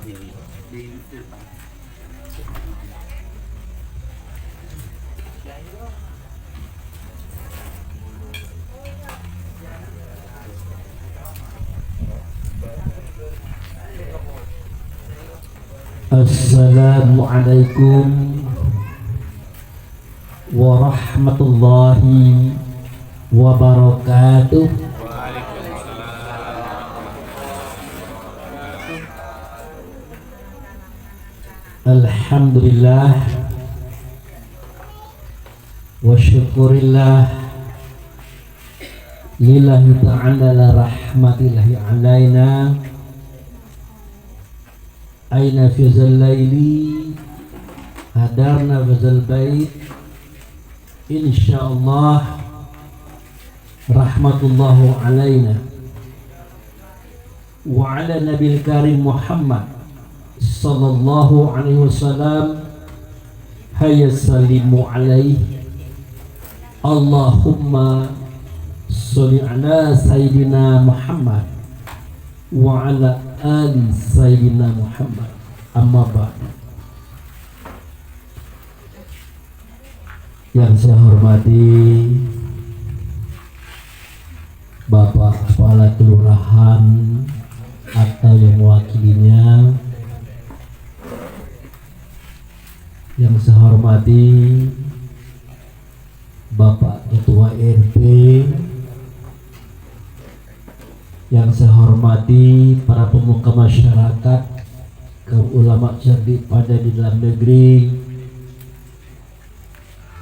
di depan. Assalamualaikum warahmatullahi wabarakatuh. Alhamdulillah wa syukurillah lillahi ta'ala la rahmatillahi alaina aina fi zallaili hadarna fazal bait insyaallah rahmatullahu alaina wa ala nabil karim Muhammad sallallahu alaihi wasallam. Hayya salimu alaihi Allahumma sholli ala sayyidina Muhammad wa ala ali sayyidina Muhammad. Amma ba'd. Yang saya hormati Bapak Kepala Kelurahan atau yang mewakilinya, yang saya hormati Bapak Ketua RT, yang saya hormati para pemuka masyarakat, kaum ulama cerdik pada di dalam negeri,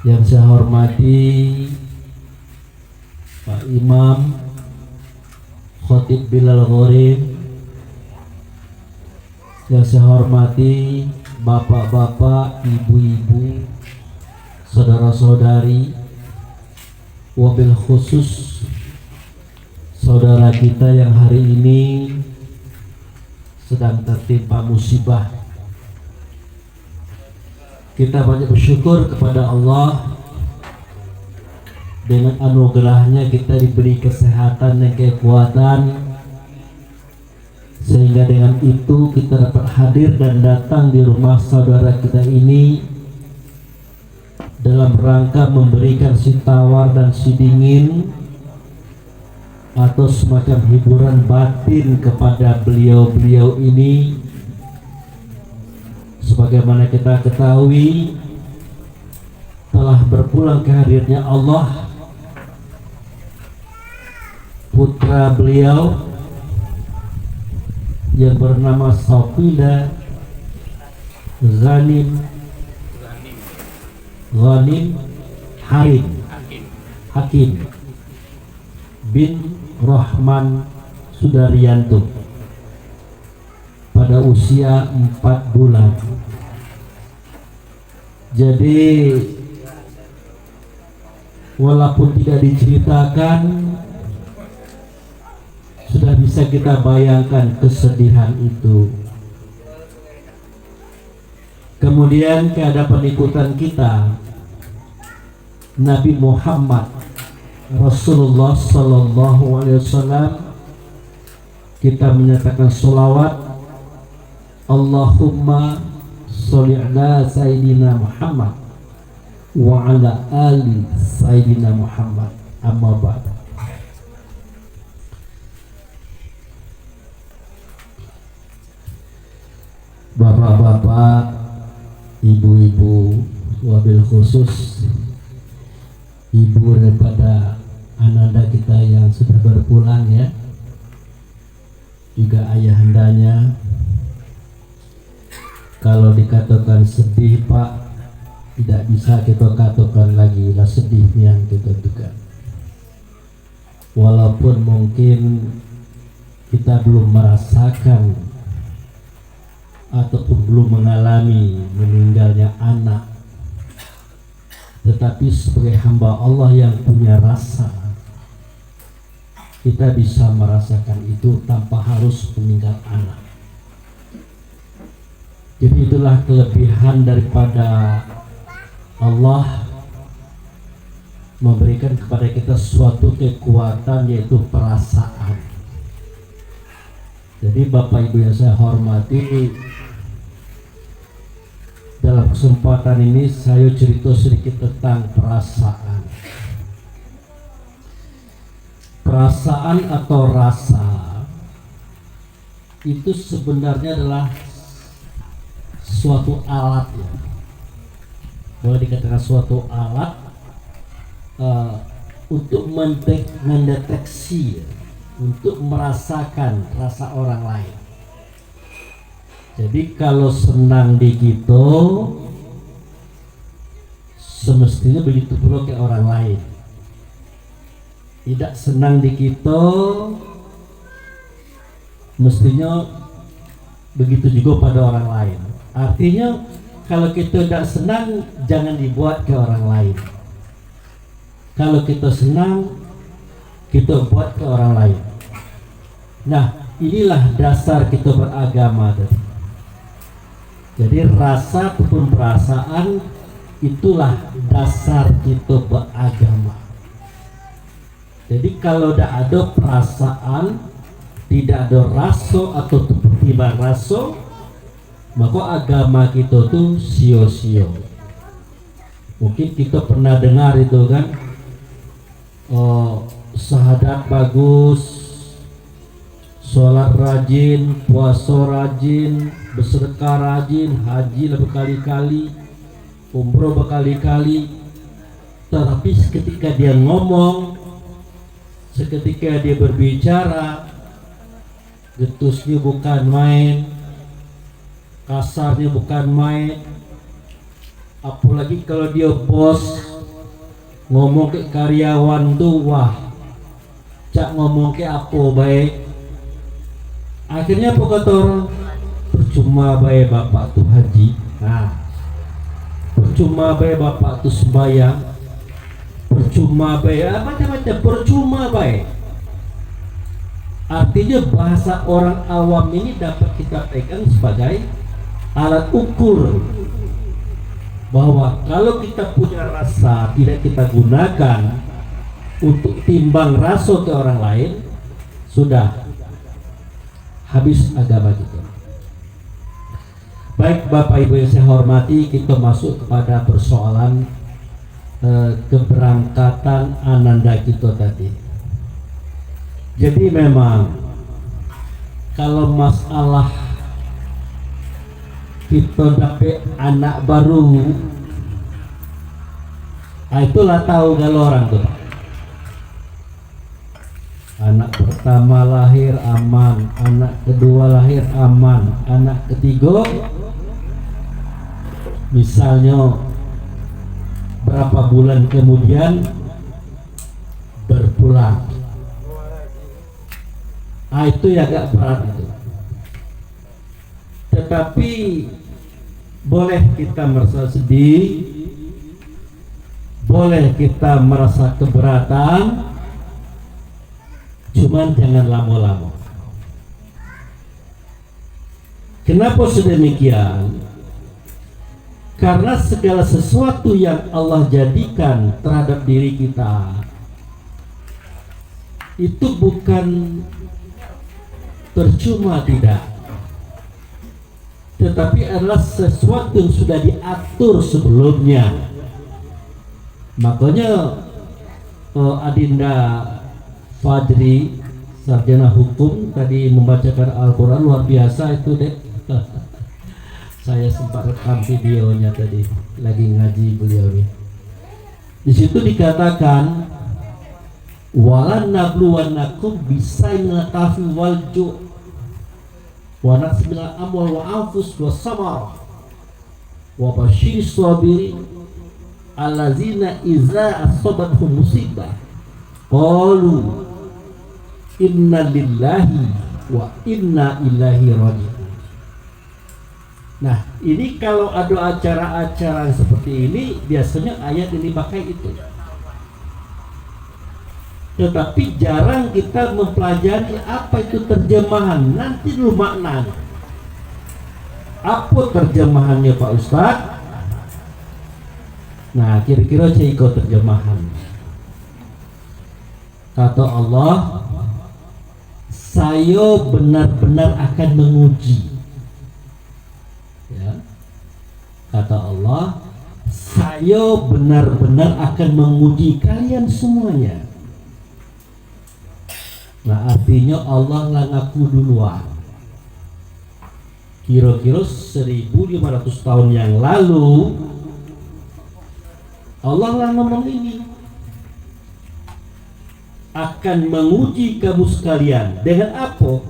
yang saya hormati Pak Imam Khotib Bilal Gharib, yang saya hormati bapak-bapak, ibu-ibu, saudara-saudari, wabil khusus saudara kita yang hari ini sedang tertimpa musibah. Kita banyak bersyukur kepada Allah, dengan anugerahnya kita diberi kesehatan dan kekuatan, sehingga dengan itu kita dapat hadir dan datang di rumah saudara kita ini dalam rangka memberikan si tawar dan si dingin atau semacam hiburan batin kepada beliau-beliau ini. Sebagaimana kita ketahui, telah berpulang ke hadirnya Allah putra beliau yang bernama Safila Ghanim Hakim bin Rahman Sudaryanto pada usia 4 bulan. Jadi walaupun tidak diceritakan, sudah bisa kita bayangkan kesedihan itu. Kemudian keadaan ikutan kita Nabi Muhammad Rasulullah Sallallahu Alaihi Wasallam, kita menyatakan sholawat Allahumma sholli ala Sayyidina Muhammad wa ala ali Sayyidina Muhammad. Amma ba'd. Bapak-bapak, ibu-ibu, wabil khusus ibu daripada ananda kita yang sudah berpulang ya, juga ayahandanya. Kalau dikatakan sedih Pak, tidak bisa kita katakan lagi lah sedih yang kita duga. Walaupun mungkin kita belum merasakan ataupun belum mengalami meninggalnya anak, tetapi sebagai hamba Allah yang punya rasa, kita bisa merasakan itu tanpa harus meninggal anak. Jadi itulah kelebihan daripada Allah memberikan kepada kita suatu kekuatan, yaitu perasaan. Jadi Bapak Ibu yang saya hormati, dalam kesempatan ini saya cerita sedikit tentang perasaan. Perasaan atau rasa itu sebenarnya adalah suatu alat, ya. Boleh dikatakan suatu alat untuk mendeteksi, untuk merasakan rasa orang lain. Jadi kalau senang di kita, semestinya begitu pula ke orang lain. Tidak senang di kita, mestinya begitu juga pada orang lain. Artinya kalau kita tidak senang, jangan dibuat ke orang lain. Kalau kita senang, kita buat ke orang lain. Nah, inilah dasar kita beragama tadi. Jadi rasa ataupun perasaan itulah dasar kita beragama. Jadi kalau tidak ada perasaan, tidak ada rasa atau tiba rasa, maka agama kita tuh sia-sia. Mungkin kita pernah dengar itu kan, syahadat bagus, sholat rajin, puasa rajin, bersedekah rajin, haji berkali-kali, umroh berkali-kali. Tetapi ketika dia ngomong, seketika dia berbicara, getusnya bukan main, kasarnya bukan main. Apalagi kalau dia bos, ngomong ke karyawan tuh, wah, cak ngomong ke apa baik. Akhirnya apa kata orang? Percuma baik bapak tuh haji, nah, percuma baik bapak tuh sembahyang, percuma baik macam-macam, percuma baik. Artinya bahasa orang awam ini dapat kita pegang sebagai alat ukur bahwa kalau kita punya rasa tidak kita gunakan untuk timbang rasa ke orang lain, sudah habis agama kita. Baik Bapak Ibu yang saya hormati, kita masuk kepada persoalan keberangkatan ananda kita tadi. Jadi memang kalau masalah kita dapat anak baru, itulah tahu kalau orang tuh. Anak pertama lahir aman, anak kedua lahir aman, anak ketiga misalnya berapa bulan kemudian berpulang. Itu ya agak berat itu. Tetapi boleh kita merasa sedih, boleh kita merasa keberatan, cuman jangan lama-lama. Kenapa sedemikian? Karena segala sesuatu yang Allah jadikan terhadap diri kita itu bukan percuma, tidak, tetapi adalah sesuatu yang sudah diatur sebelumnya. Makanya Adinda Fadri, sarjana hukum, tadi membacakan Al-Quran luar biasa itu deh. Saya sempat rekam videonya tadi lagi ngaji beliau nih. Di situ dikatakan walan nabluwannakum bisainil kafi wal ju' wa naqsin minal amwal wa anfus wa samarah wa basyiris sabirin allazina idza asabathum musibah qalu inna lillahi wa inna ilaihi raji'un. Nah, ini kalau ada acara-acara seperti ini, biasanya ayat ini pakai itu. Tetapi jarang kita mempelajari apa itu terjemahan. Nanti dulu maknanya. Apa terjemahannya Pak Ustadz? Nah, kira-kira saya ikut terjemahan. Kata Allah, saya benar-benar akan menguji. Ya. Kata Allah, saya benar-benar akan menguji kalian semuanya. Nah, artinya Allah lah ngaku duluan. Kira-kira 1500 tahun yang lalu Allah lah ngomong ini, akan menguji kamu sekalian. Dengan apa?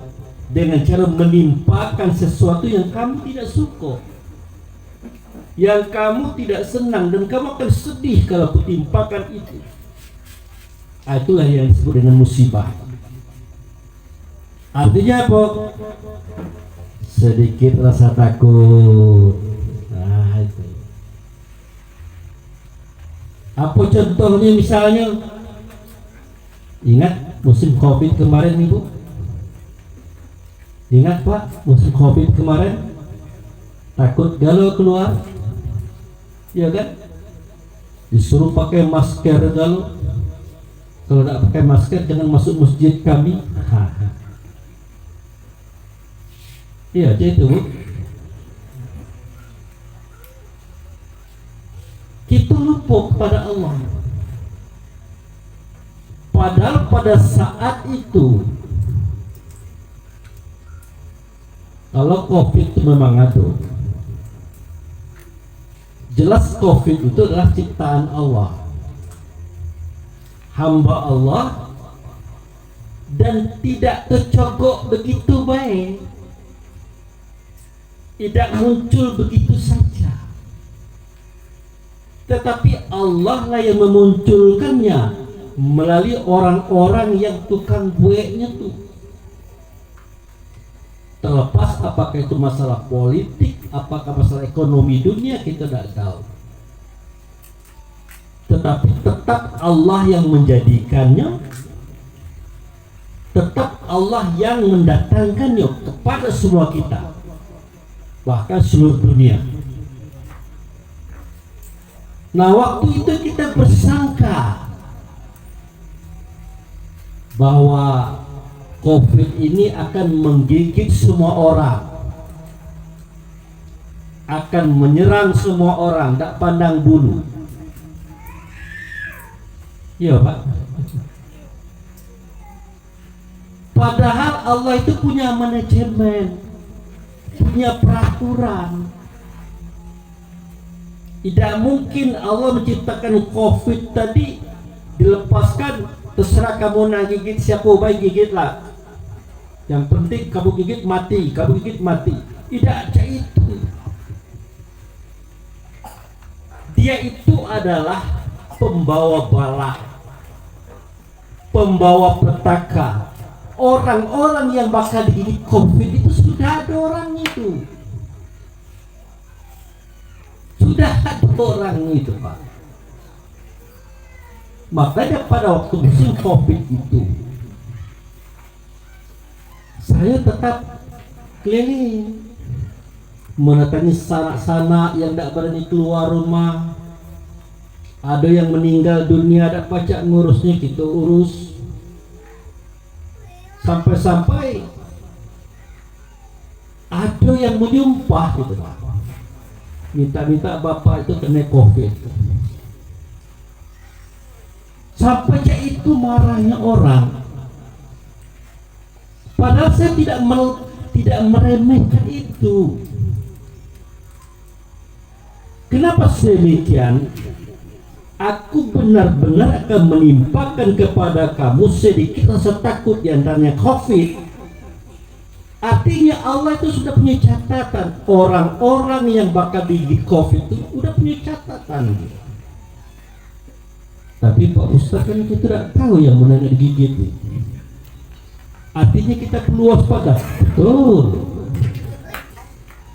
Dengan cara menimpakan sesuatu yang kamu tidak suka, yang kamu tidak senang, dan kamu akan sedih kalau kutimpakan itu. Itulah yang disebut dengan musibah. Artinya apa? Sedikit rasa takut. Nah, itu. Apa contohnya? Misalnya, ingat musim COVID kemarin, Ibu? Ingat Pak, musim COVID kemarin? Takut galau keluar? Ya kan? Disuruh pakai masker galau. Kalau tidak pakai masker jangan masuk masjid kami. Iya, jadi itu Bu. Kita lupa kepada Allah. Padahal pada saat itu, kalau COVID itu memang ada, jelas COVID itu adalah ciptaan Allah, hamba Allah, dan tidak tercogok begitu baik, tidak muncul begitu saja. Tetapi Allah lah yang memunculkannya melalui orang-orang yang tukang bueknya tuh. Terlepas apakah itu masalah politik, apakah masalah ekonomi dunia, kita tidak tahu. Tetapi tetap Allah yang menjadikannya, tetap Allah yang mendatangkannya kepada semua kita, bahkan seluruh dunia. Nah, waktu itu kita bersangka bahwa COVID ini akan menggigit semua orang, akan menyerang semua orang, tak pandang bulu. Iya Pak. Padahal Allah itu punya manajemen, punya peraturan. Tidak mungkin Allah menciptakan COVID tadi dilepaskan, terserah kamu nak gigit siapa baik gigitlah. Yang penting kamu gigit mati, kamu gigit mati. Tidak ada itu. Dia itu adalah pembawa bala, pembawa petaka. Orang-orang yang bakal digigit COVID itu sudah ada orang itu. Sudah ada orang itu Pak. Makanya pada waktu musim COVID itu, saya tetap keliling mendatangi sanak-sanak yang tidak berani keluar rumah. Ada yang meninggal dunia, ada pacak ngurusnya, kita urus. Sampai-sampai ada yang menyumpah gitu Pak, minta-minta bapak itu kena COVID. Sampai itu marahnya orang. Padahal saya tidak meremehkan itu. Kenapa demikian? Aku benar-benar akan menimpakan kepada kamu sedikit rasa takut di antaranya COVID. Artinya Allah itu sudah punya catatan. Orang-orang yang bakal digigit COVID itu sudah punya catatan. Tapi Pak Ustaz kan kita tidak tahu yang mana yang digigit. Artinya kita perlu waspada. Betul.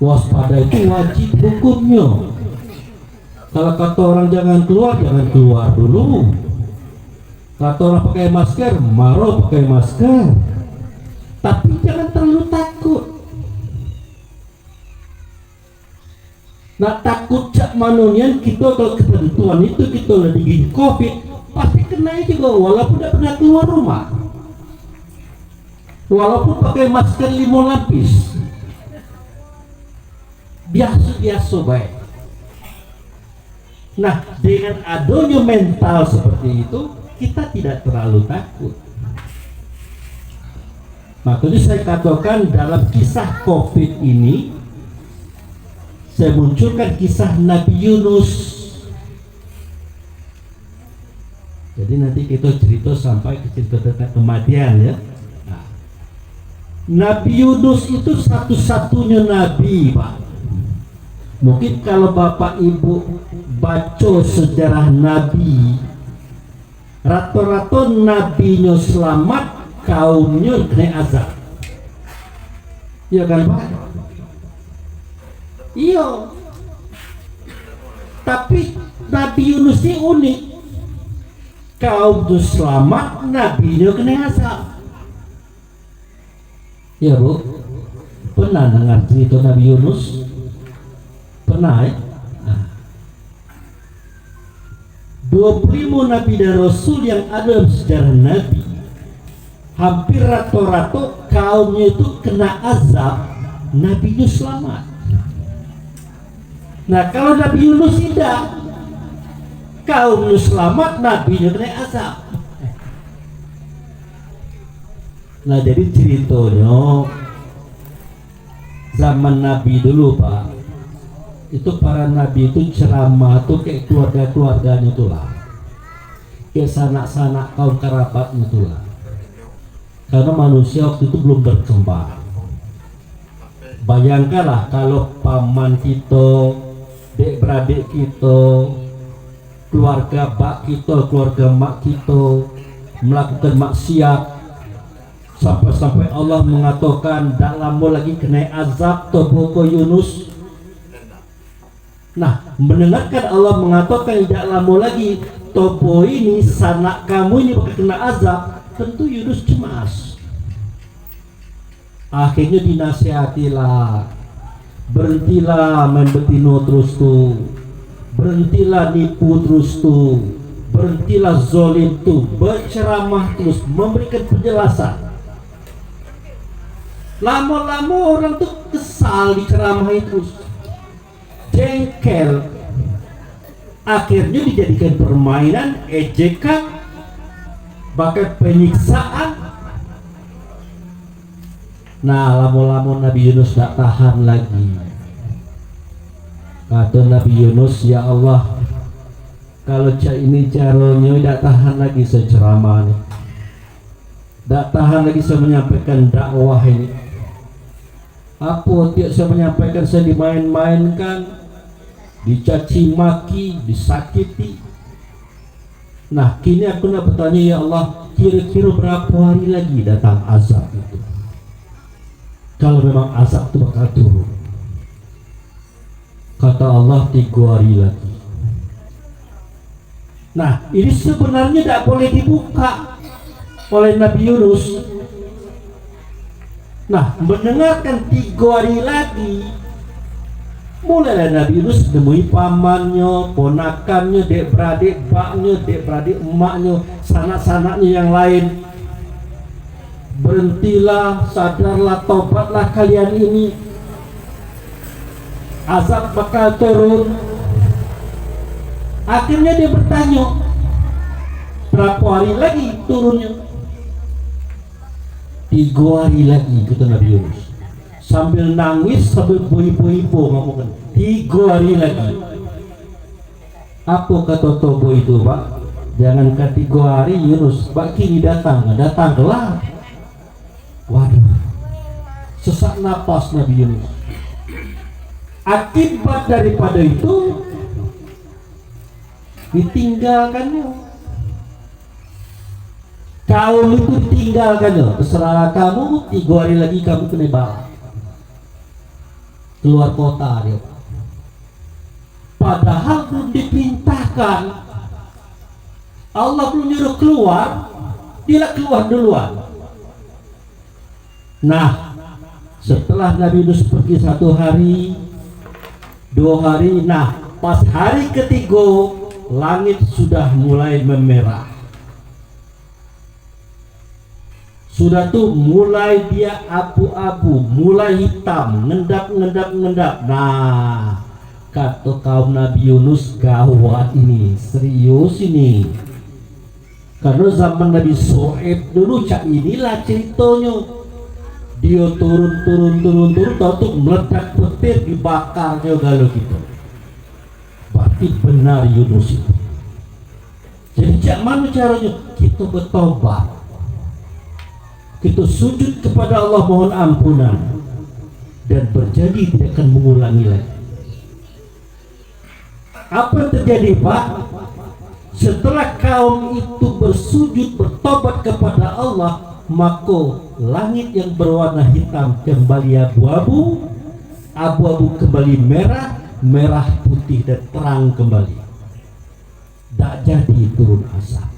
Waspada itu wajib hukumnya. Kalau kata orang jangan keluar dulu. Kata orang pakai masker, maro pakai masker. Tapi jangan terlalu takut. Nah, takut cak manonian kita kalau ketentuan itu kita lagi digigit COVID pasti kena juga walaupun tidak pernah keluar rumah. walaupun pakai masker 5 lapis, biasa-biasa baik. Nah, dengan adanya mental seperti itu, kita tidak terlalu takut. Makanya saya katakan dalam kisah COVID ini, saya munculkan kisah Nabi Yunus. Jadi nanti kita cerita sampai ke cerita tentang kematian ya. Nah, Nabi Yunus itu satu-satunya nabi, Pak. Mungkin kalau Bapak Ibu baca sejarah nabi, rata-rata nabinya selamat, kaumnya kena azab. Iya kan Pak? Iya. Tapi Nabi Yunus ini unik. Kaumnya selamat, nabinya kena azab. Ya Bu, pernah dengar cerita Nabi Yunus? Pernah ya? Nah. 25 nabi dan rasul yang ada dalam sejarah nabi, hampir rata-rata kaumnya itu kena azab, nabinya selamat. Nah kalau Nabi Yunus tidak, kaumnya selamat, nabinya kena azab. Nah jadi ceritanya zaman Nabi dulu Pak, itu para nabi itu ceramah tuh kayak keluarga-keluarganya tuh lah, kayak sanak-sanak kaum kerabatnya tuh lah. Karena manusia waktu itu belum berkembang. Bayangkanlah kalau paman kita, dek-beradik kita, keluarga bak kita, keluarga mak kita melakukan maksiat, sampai Allah mengatakan tak lama lagi kena azab Tobo Yunus. Nah, mendengarkan Allah mengatakan tidak lama lagi Tobo ini, sanak kamu ini bakal kena azab, tentu Yunus cemas. Akhirnya dinasihatilah, berhentilah main betino terus tuh, berhentilah nipu terus tuh, berhentilah zolim tuh, berceramah terus, memberikan penjelasan. Lama-lama orang tuh kesal diceramahi terus, jengkel, akhirnya dijadikan permainan, ejekan, bahkan penyiksaan. Nah lama-lama Nabi Yunus tak tahan lagi. Kata Nabi Yunus, ya Allah, kalau ini caranya tidak tahan lagi saya ceramah ini, tidak tahan lagi saya menyampaikan dakwah ini. Apa tiap saya menyampaikan saya dimain-mainkan, dicaci maki, disakiti. Nah kini aku nak bertanya, ya Allah, kira-kira berapa hari lagi datang azab itu? Kalau memang azab itu bakal turun. Kata Allah 3 hari lagi. Nah ini sebenarnya tidak boleh dibuka oleh Nabi Yunus. Nah mendengarkan 3 hari lagi, mulailah Nabi Yunus menemui pamannya, ponakannya, dek-beradik baknya, dek-beradik emaknya, sanak-sanaknya yang lain. Berhentilah, sadarlah, tobatlah kalian ini, azab bakal turun. Akhirnya dia bertanya, berapa hari lagi turunnya? 3 hari lagi, kata Nabi Yunus. Sambil nangis, sambil boy-boy-boy ngomongkan, 3 hari lagi. Apa kata Tobo itu Pak? Jangankan 3 hari Yunus, Pak kini datang kelar. Waduh, sesak napas Nabi Yunus. Akibat daripada itu ditinggalkannya. Kaum itu ditinggalkannya. Terserah kamu, 3 hari lagi kamu kena bala. Keluar kota dia. Padahal belum diperintahkan, Allah belum nyuruh keluar, dia keluar duluan. Nah, setelah Nabi Yunus pergi 1 hari, 2 hari, nah pas hari ketiga langit sudah mulai memerah, Sudah tuh mulai dia abu-abu, mulai hitam, ngendap. Nah, kata kaum Nabi Yunus, gawat ini, serius ini. Karena zaman Nabi Shu'aib dulu cak inilah ceritanya. Dia turun, tahu meledak petir, dibakarnya galau gitu. Berarti benar Yunus itu. Jadi cak mana caranya? Kita bertobat, kita sujud kepada Allah mohon ampunan, dan berjanji tidak akan mengulangi lagi. Apa yang terjadi Pak? Setelah kaum itu bersujud bertobat kepada Allah, maka langit yang berwarna hitam kembali abu-abu, abu-abu kembali merah, merah putih dan terang kembali. Tak jadi turun azab.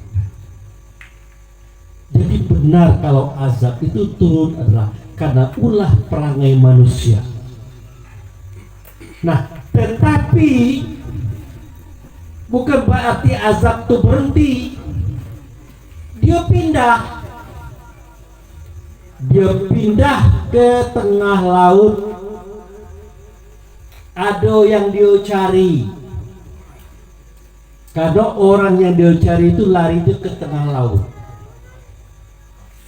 Jadi benar kalau azab itu turun adalah karena ulah perangai manusia. Nah, tetapi bukan berarti azab itu berhenti. Dia pindah ke tengah laut. Ada yang dia cari. Karena orang yang dia cari itu lari itu ke tengah laut.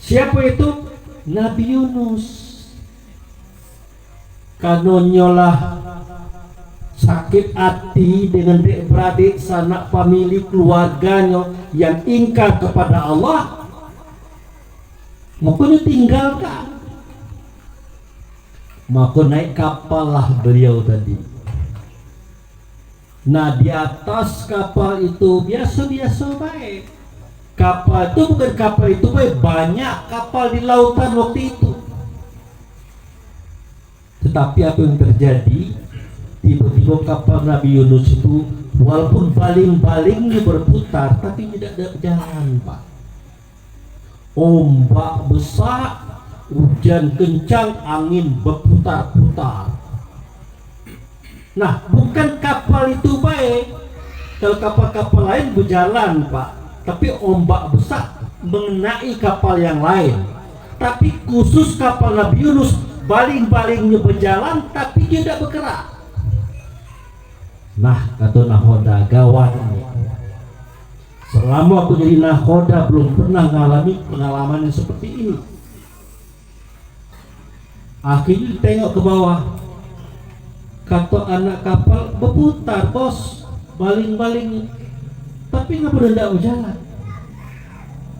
Siapa itu? Nabi Yunus. Karena nyolah sakit hati dengan adik-beradik, sanak famili, keluarganya yang ingkar kepada Allah, makanya tinggalkan. Maka naik kapal lah beliau tadi. Nah, di atas kapal itu biasa-biasa baik. Kapal itu bukan kapal itu baik, banyak kapal di lautan waktu itu. Tetapi apa yang terjadi? Tiba-tiba kapal Nabi Yunus itu walaupun baling-balingnya berputar, tapi tidak ada jalan Pak. Ombak besar, hujan kencang, angin berputar-putar. Nah, bukan kapal itu baik. Kalau kapal-kapal lain berjalan Pak, tapi ombak besar mengenai kapal yang lain. Tapi khusus kapal Nabi Yunus, baling-balingnya berjalan tapi tidak bergerak. Nah, kata nahoda, gawat ini. Selama aku jadi nahoda belum pernah mengalami pengalaman yang seperti ini. Akhirnya tengok ke bawah. Kata anak kapal, berputar bos, baling-baling, tapi nggak pernah tidak berjalan.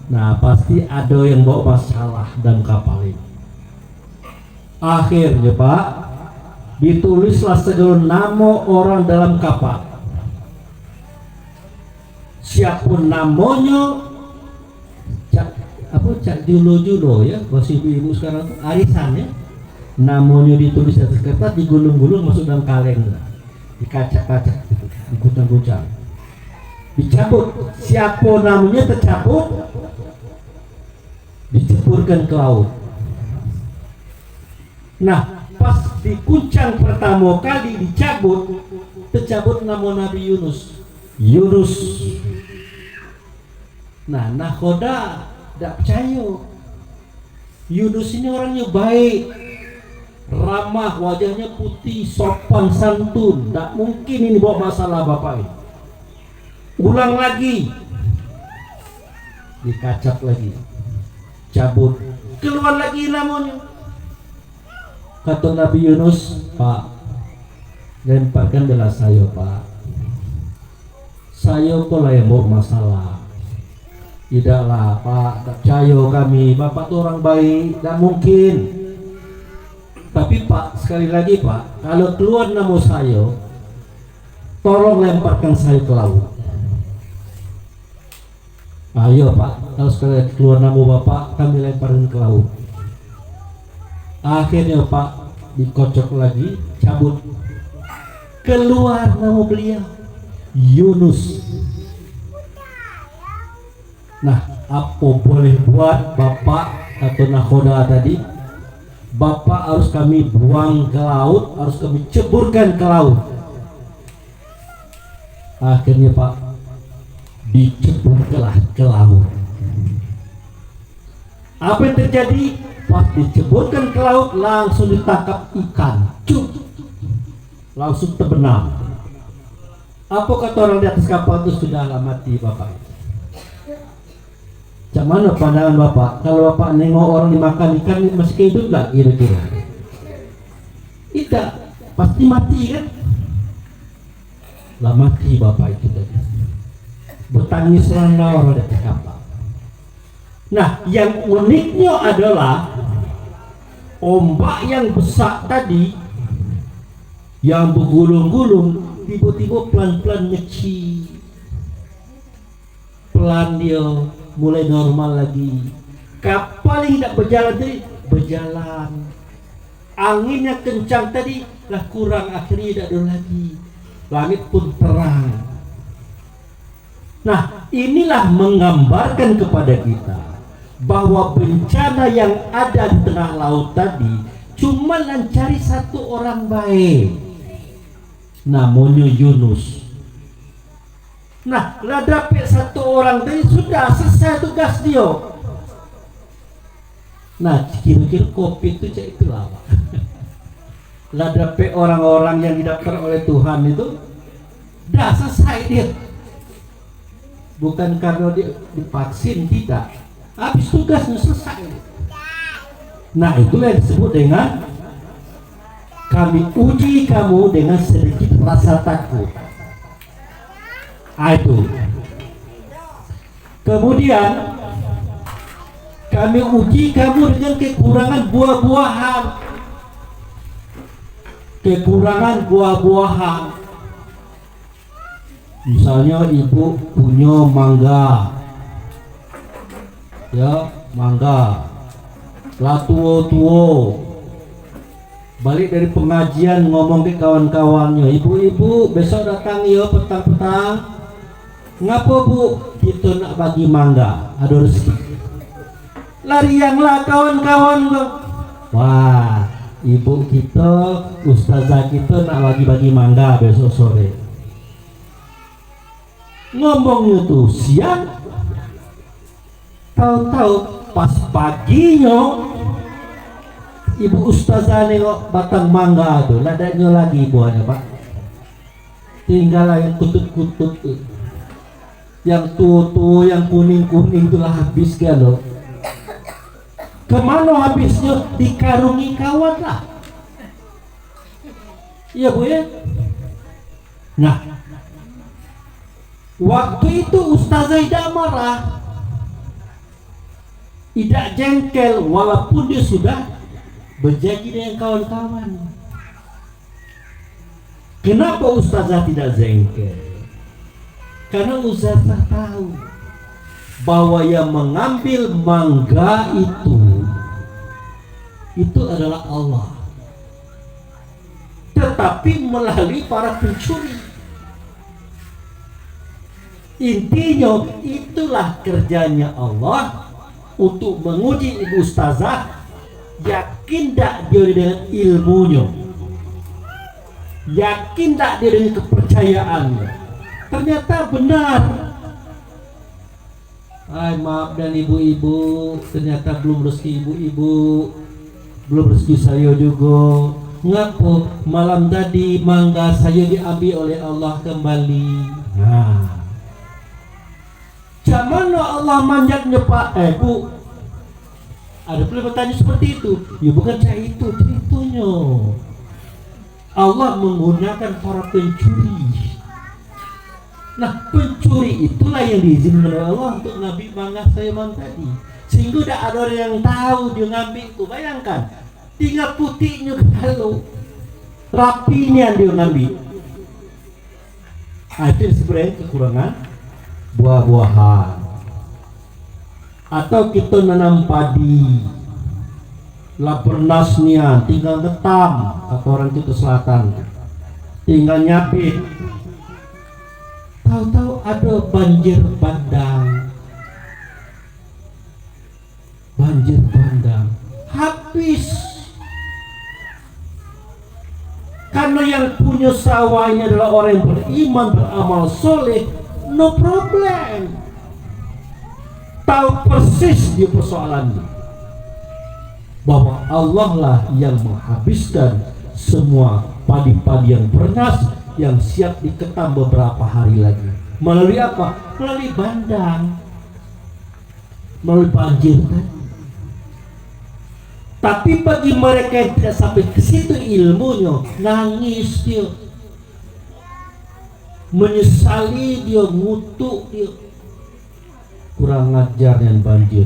Nah, pasti ada yang bawa masalah dalam kapal ini. Akhirnya Pak, ditulislah segala nama orang dalam kapal. Siapapun namanya, cak julo ya, bahasa ibu sekarang itu arisan ya. Namanya ditulis atas kertas, digulung-gulung masuk dalam kaleng, dikacak-kacak, diguncang-guncang, dicabut. Siapa namanya tercabut, diceburkan ke laut. Nah, pas dikuncang pertama kali dicabut, tercabut nama Nabi Yunus. Nah, nahoda tidak percaya. Yunus ini orangnya baik, ramah, wajahnya putih, sopan santun, tidak mungkin ini bawa masalah bapak ini. Ulang lagi, dikacap lagi, cabut, keluar lagi namanya. Kata Nabi Yunus, Pak, lemparkan bela saya Pak, saya pola yang bawa masalah. Tidaklah Pak, tak percaya kami, Bapak tuh orang baik, tidak mungkin. Tapi Pak, sekali lagi Pak, kalau keluar nama saya, tolong lemparkan saya ke laut. Ayo Pak, kalau sekali keluar nama Bapak, kami lemparkan ke laut. Akhirnya Pak, dikocok lagi, cabut. Keluar nama beliau, Yunus. Nah, apa boleh buat Bapak atau nahoda tadi? Bapak harus kami buang ke laut, harus kami ceburkan ke laut. Akhirnya Pak, diceburkanlah ke laut. Apa yang terjadi? Pas diceburkan ke laut, langsung ditangkap ikan, cuk, langsung terbenam. Apa kata orang di atas kapal itu? Sudahlah mati bapak. Macam mana pandangan bapak? Kalau bapak nengok orang dimakan ikan masih hidup lah kira-kira? Tidak, pasti mati kan? Lah mati bapak itu tadi. Bertangislah orang di atas kapal. Nah, yang uniknya adalah ombak yang besar tadi yang bergulung-gulung tiba-tiba pelan-pelan ngeci, pelan dia mulai normal lagi. Kapal yang tidak berjalan tadi berjalan. Anginnya kencang tadi lah kurang, akhirnya tidak ada lagi. Langit pun terang. Nah, inilah menggambarkan kepada kita bahwa bencana yang ada di tengah laut tadi cuma mencari satu orang baik, namanya Yunus. Nah, lah dapat satu orang tadi sudah selesai tugas dia. Nah, kira-kira kopi itu cak itulah. Lah dapat orang-orang yang didaftar oleh Tuhan itu dah selesai dia. Bukan karena dia divaksin, tidak. Habis tugasnya selesai. Nah, itulah yang disebut dengan kami uji kamu dengan sedikit rasa takut. Itu. Kemudian kami uji kamu dengan kekurangan buah-buahan. Kekurangan buah-buahan. Misalnya ibu punya mangga, ya mangga, lah tua-tua, balik dari pengajian ngomong ke kawan-kawannya, ibu-ibu besok datang ya petang-petang. Ngapa bu? Kita nak bagi mangga, ada rezeki. Larianglah kawan-kawan lo. Wah, ibu kita, ustazah kita nak bagi-bagi mangga besok sore. Ngomongnya tuh siang, tahu-tahu pas paginya ibu ustazah nengok batang mangga tuh, ladanya lagi buahnya pak, tinggal yang kutut-kutut tuh, yang tua-tua, yang kuning-kuning itulah habis kan lo. Kemana habisnya? Dikarungi kawan lah, iya bu ya. Nah, waktu itu ustazah tidak marah, tidak jengkel, walaupun dia sudah berjanji dengan kawan-kawan. Kenapa ustazah tidak jengkel? Karena ustazah tahu bahwa yang mengambil mangga itu adalah Allah, tetapi melalui para pencuri. Intinya itulah kerjanya Allah untuk menguji ibu ustazah, yakin tak dia dengan ilmunya, yakin tak dia dengan kepercayaannya. Ternyata benar. Maaf dan ibu-ibu, ternyata belum rezeki ibu-ibu, belum rezeki saya juga. Ngapa malam tadi mangga saya diambil oleh Allah kembali. Nah, mana Allah manjatnya pak? Bu, ada pula bertanya seperti itu. Ya bukan saya itu ceritanya. Allah menggunakan para pencuri. Nah, pencuri itulah yang diizinkan oleh Allah untuk ngambil mangga saya malam tadi. Sehingga tidak ada orang yang tahu dia ngambil itu. Bayangkan, tinggal putihnya kalau rapinya dia ngambil. Itu sebenarnya kekurangan buah-buahan. Atau kita nanam padi, lah bernasnya tinggal ngetam, kata orang itu selatan, tinggal nyapit, tahu-tahu ada banjir bandang, habis. Karena yang punya sawah ini adalah orang yang beriman, beramal soleh, no problem. Tahu persis dia persoalannya. bahwa Allah lah yang menghabiskan semua padi-padi yang bernas yang siap diketam beberapa hari lagi. Melalui apa? Melalui bandang, melalui banjir tadi. Tapi bagi mereka yang tidak sampai ke situ ilmunya, nangis dia, menyesali dia, ngutuk dia, kurang ajar yang banjir.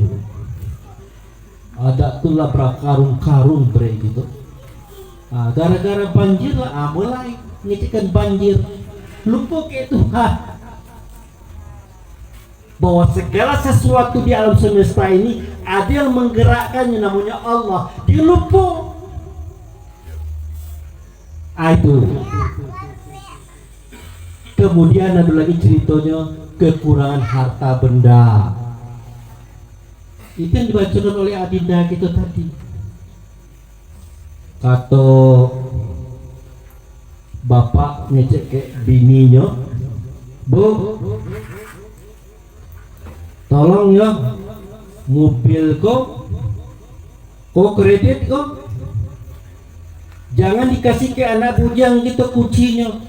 Ada tulah berkarung-karung bre gitu. Gara-gara banjir lah, mulai ngecekkan banjir. Lupa ke Tuhan bahwa segala sesuatu di alam semesta ini ada yang menggerakkannya, namanya Allah. Dia lupa. Itu. Kemudian ada lagi ceritanya kekurangan harta benda. Itu yang dibacakan oleh Adinda kita tadi. Kata bapak ngecek ke bininya, Bu, tolong ya, mobil kok kredit kok, jangan dikasih ke anak bujang gitu kuncinya.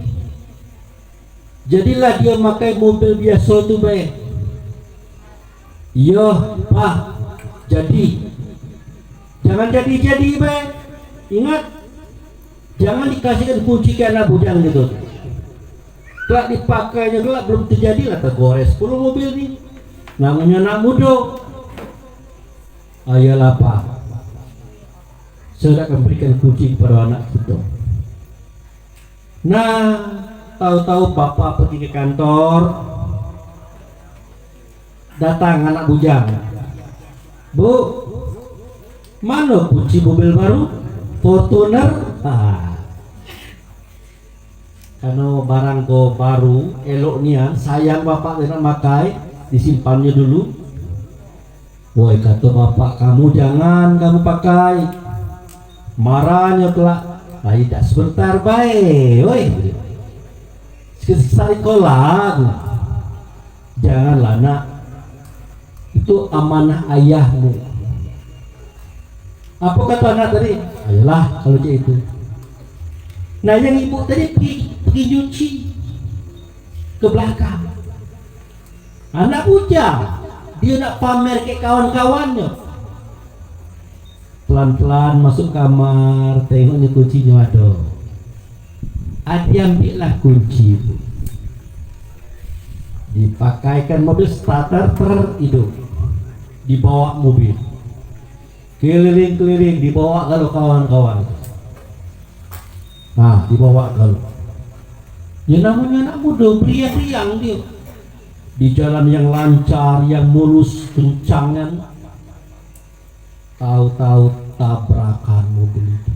Jadilah dia pakai mobil biasa tuh baik. Iya Pak, jadi jangan jadi baik. Ingat, jangan dikasihkan kunci ke anak bujang gitu. Kelak dipakainya kelak belum terjadi lah tergores 10 mobil nih. Namanya anak muda. Ayolah Pak, saya akan berikan kunci kepada anak kita. Nah, tahu-tahu bapak pergi ke kantor, datang anak bujang. Bu, mana kunci mobil baru? Fortuner. Karena barang ko baru, elok nian, sayang bapak tidak pakai, disimpannya dulu. Woi, kata bapak, kamu jangan kamu pakai, marahnya kelak. Tidak sebentar baik, woi. Sekali kolak, janganlah nak, itu amanah ayahmu. Apa kata anak tadi? Ayolah kalau dia itu. Nah yang ibu tadi pergi nyuci ke belakang. Anak bujang, dia nak pamer ke kawan-kawannya. Pelan-pelan masuk kamar, tengoknya kuncinya ada. Ambillah kunci, dipakaikan mobil starter hidup, dibawa mobil keliling-keliling, dibawa kalau kawan-kawan. Nah, dibawa kalau ya namanya anak muda, beriang-riang dia di jalan yang lancar, yang mulus, kencangan. Tahu-tahu tabrakan mobil itu.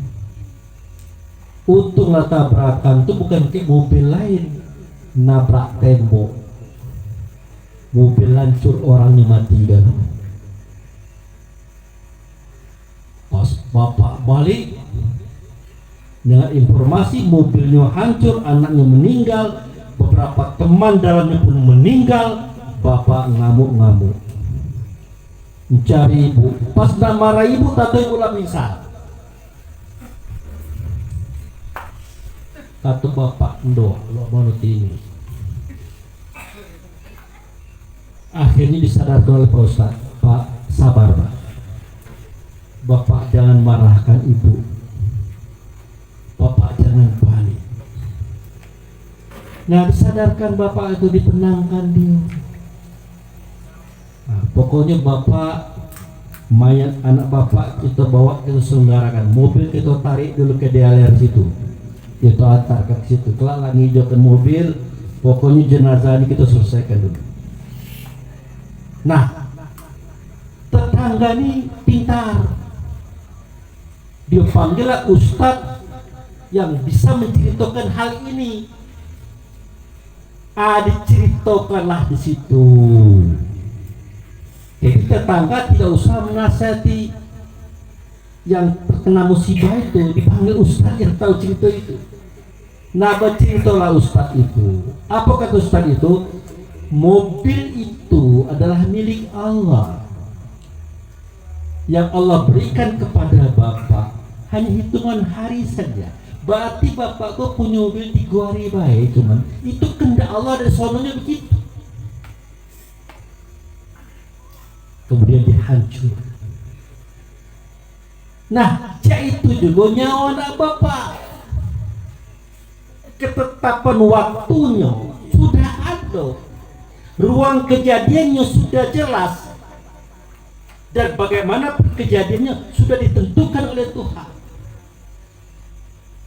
Untunglah tabrakan itu bukan kayak mobil lain, nabrak tembok, mobil hancur, orangnya mati kan. Pas bapak balik dengan informasi mobilnya hancur, anaknya meninggal, beberapa teman dalamnya pun meninggal, bapak ngamuk-ngamuk mencari ibu. Pas nak marah ibu, tato ibu lah pingsan. Kata bapak, ndo lo mau ini. Akhirnya disadarkan oleh Pak Ustaz, Pak sabar Pak, bapak jangan marahkan ibu, bapak jangan panik. Nah disadarkan bapak itu, ditenangkan dia. Nah, pokoknya bapak, mayat anak bapak kita bawa, kita selenggarakan mobil, kita tarik dulu ke DLR situ, kita antar ke situ, kelak lagi hijaukan mobil, pokoknya jenazah ini kita selesaikan dulu. Nah tetangga ini pintar, dia panggillah ustadz yang bisa menceritakan hal ini. Diceritakanlah di situ. Jadi tetangga tidak usah menasihati yang terkena musibah itu, dipanggil ustadz yang tahu cerita itu. Nah berceritalah ustadz itu. Apa kata ustadz itu? Mobil itu adalah milik Allah. yang Allah berikan kepada bapak hanya hitungan hari saja. Berarti bapak kau punya mobil 3 hari baik, cuman itu kehendak Allah dan sononya begitu. Kemudian dihancurkan. Nah, itu juga nyawa anak bapak. Ketetapan waktunya sudah ada, ruang kejadiannya sudah jelas, dan bagaimana kejadiannya sudah ditentukan oleh Tuhan.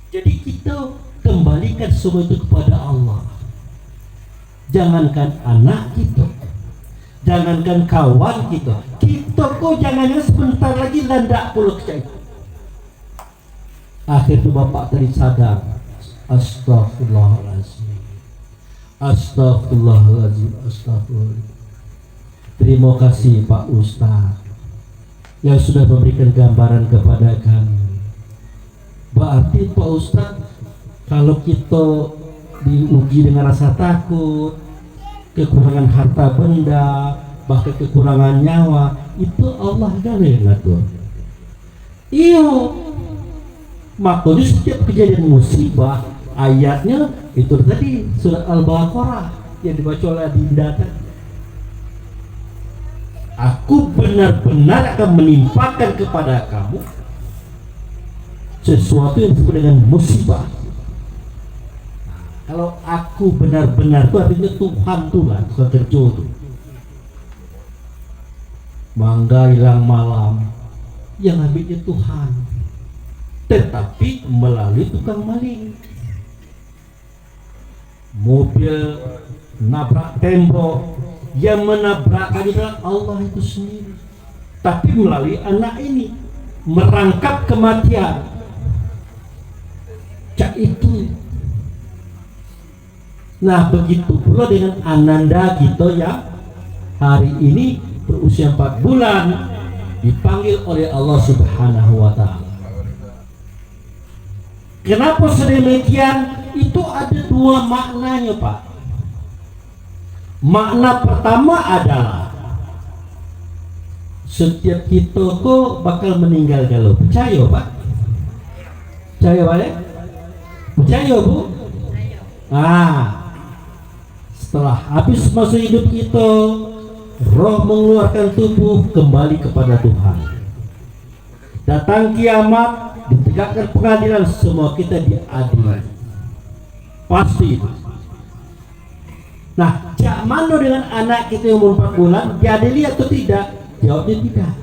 Jadi kita kembalikan semua itu kepada Allah. Jangankan anak kita, jangankan kawan kita kok jangannya sebentar lagi landak puluh kecil. Akhirnya bapak tadi sadar, astagfirullahaladzim, astagfirullahaladzim, astagfirullahaladzim. Terima kasih Pak Ustaz yang sudah memberikan gambaran kepada kami. Berarti Pak Ustaz, kalau kita diuji dengan rasa takut, kekurangan harta benda, bahkan kekurangan nyawa, itu Allah dah ngatur. Iya, makanya setiap kejadian musibah, ayatnya itu tadi surat Al-Baqarah yang dibaca oleh Dinda tadi. Aku benar-benar akan menimpakan kepada kamu sesuatu yang disebut dengan musibah. Kalau aku benar-benar itu artinya Tuhan lah, Tuhan kerja itu. Mangga hilang malam, yang ambilnya Tuhan, tetapi melalui tukang maling. Mobil nabrak tembok, yang menabrakkan adalah Allah itu sendiri, tapi melalui anak ini merangkap kematian. Cak itu. Nah, begitu pula dengan ananda kita yang hari ini berusia 4 bulan dipanggil oleh Allah Subhanahu wa Ta'ala. Kenapa sedemikian? Itu ada 2 maknanya, Pak. Makna pertama adalah setiap kita kok bakal meninggal kalau percaya, Pak. Percaya, Pak? Percaya, Bu? Setelah habis masa hidup kita, roh mengeluarkan tubuh kembali kepada Tuhan. Datang kiamat, ditegakkan pengadilan, semua kita diadili. Pasti itu. Nah, cak mana dengan anak kita yang umur 4 bulan, diadili atau tidak? Jawabnya tidak.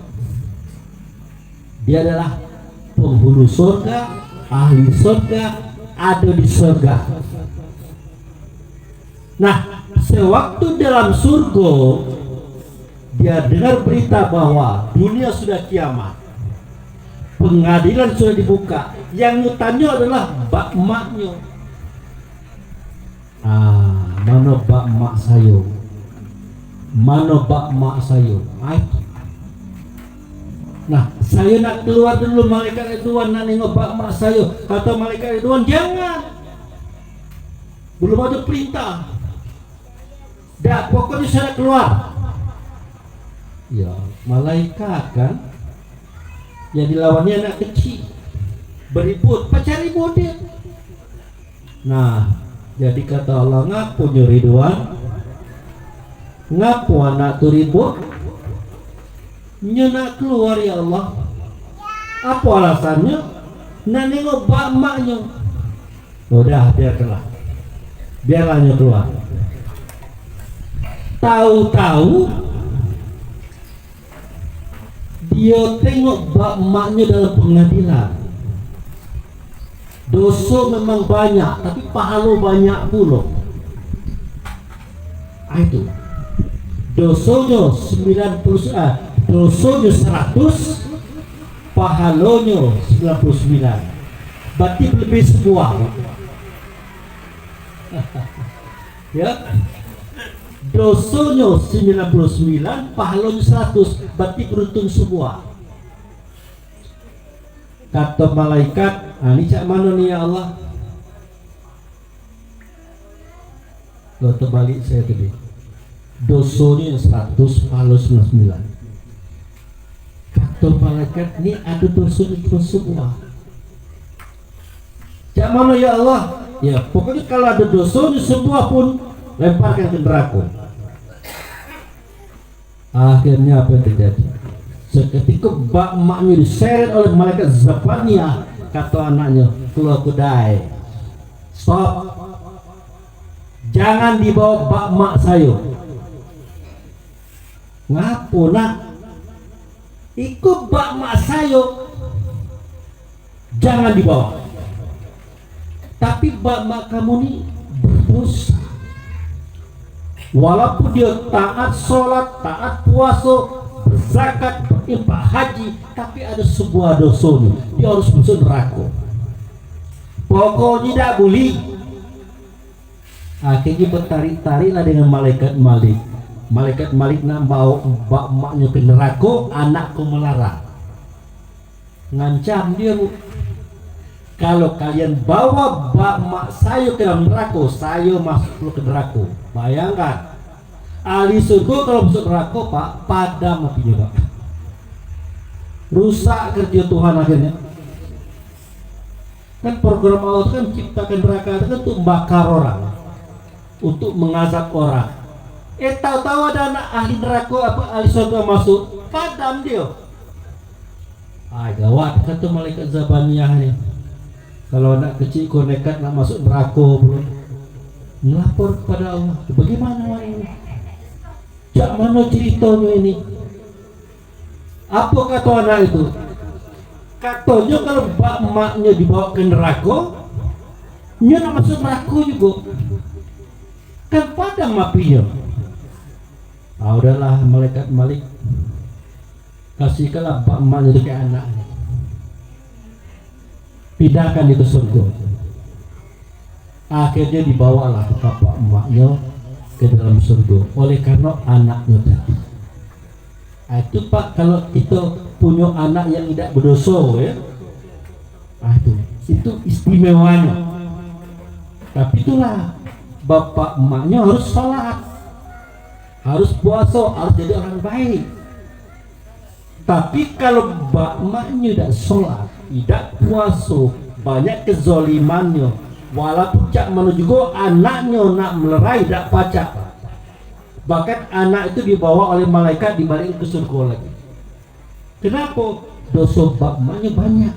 Dia adalah penghulu surga, ahli surga, ada di surga. Nah, sewaktu dalam surga dia dengar berita bahwa dunia sudah kiamat, pengadilan sudah dibuka, yang nyutanya adalah bak maknya. Mana bak mak saya? Mana bak mak saya? Nah, saya nak keluar dulu, malaikat Ridwan nak nengok bak mak saya. Kata malaikat Ridwan, jangan, belum ada perintah. Dah, pokoknya saya nak keluar. Ya, malaikat kan yang dilawannya anak kecil, beribut, pacar ribut dia. Nah, jadi kata Allah, ngapu Ridwan, ngapu anak tu ribut, nak keluar ya Allah. Apa alasannya? Nak nengok bak maknya. Udah, biarlah nya keluar. Tahu-tahu dia tengok bak maknya dalam pengadilan. Dosa memang banyak, tapi pahala banyak pula. Itu dosanya 90, dosanya 100, pahalanya 99. Berarti lebih sebuah. Ya, dosanya 99, pahalanya 100, berarti beruntung sebuah. Kata malaikat, ini cak mana nih ya Allah? Kalau terbalik saya tadi, dosanya 100, pahalanya 99. Kata kata malaikat ini ada dosa itu semua. Jak mana ya Allah? Ya pokoknya kalau ada dosa ini semua pun lemparkan ke neraka. Akhirnya apa yang terjadi? Seketika bak maknya diseret oleh malaikat Zabania. Kata anaknya, keluar kedai, stop, jangan dibawa bak mak saya. Ngapo nak? Ikut bak mak saya, jangan dibawa. Tapi bak mak kamu ini berdosa. Walaupun dia taat sholat, taat puasa, berzakat, berinfak haji, tapi ada sebuah dosanya, dia harus masuk neraka. Pokoknya tidak boleh. Akhirnya bertarik-tariklah dengan malaikat Malik. Malaikat Malik nak bawa bak maknya ke neraka, anakku melarang. Ngancam dia, kalau kalian bawa bak mak saya ke dalam neraka, saya masuk ke neraka. Bayangkan, ahli surga kalau masuk neraka Pak, padam apinya Pak. Rusak kerja Tuhan akhirnya. Kan program Allah kan ciptakan neraka itu kan untuk bakar orang, untuk mengazab orang. Tahu-tahu ada anak ahli neraka apa ahli surga masuk, padam dia. Gawat kata malaikat Zabaniyah ini. Kalau anak kecil kau nekat nak masuk neraka bro, melapor kepada Allah. Bagaimana ini? Jak mana ceritanya ini? Apa kata anak itu? Katanya kalau bak maknya dibawa ke neraka, dia nak masuk neraka juga. Kan padam apinya. Udahlah malaikat Malik, kasihkanlah bak maknya dekat anaknya. Pindahkan itu surga. Akhirnya dibawalah bapak emaknya ke dalam surga oleh karena anaknya tadi. Itu Pak, kalau kita punya anak yang tidak berdosa ya, itu istimewanya. Tapi itulah bapak emaknya harus sholat, harus puasa, harus jadi orang baik. Tapi kalau bapak emaknya tidak sholat, tidak puasa, banyak kezolimannya, walaupun cak mana juga anaknya nak melerai tidak pacak, bahkan anak itu dibawa oleh malaikat dibalik ke surga lagi. Kenapa? Dosa bapaknya banyak.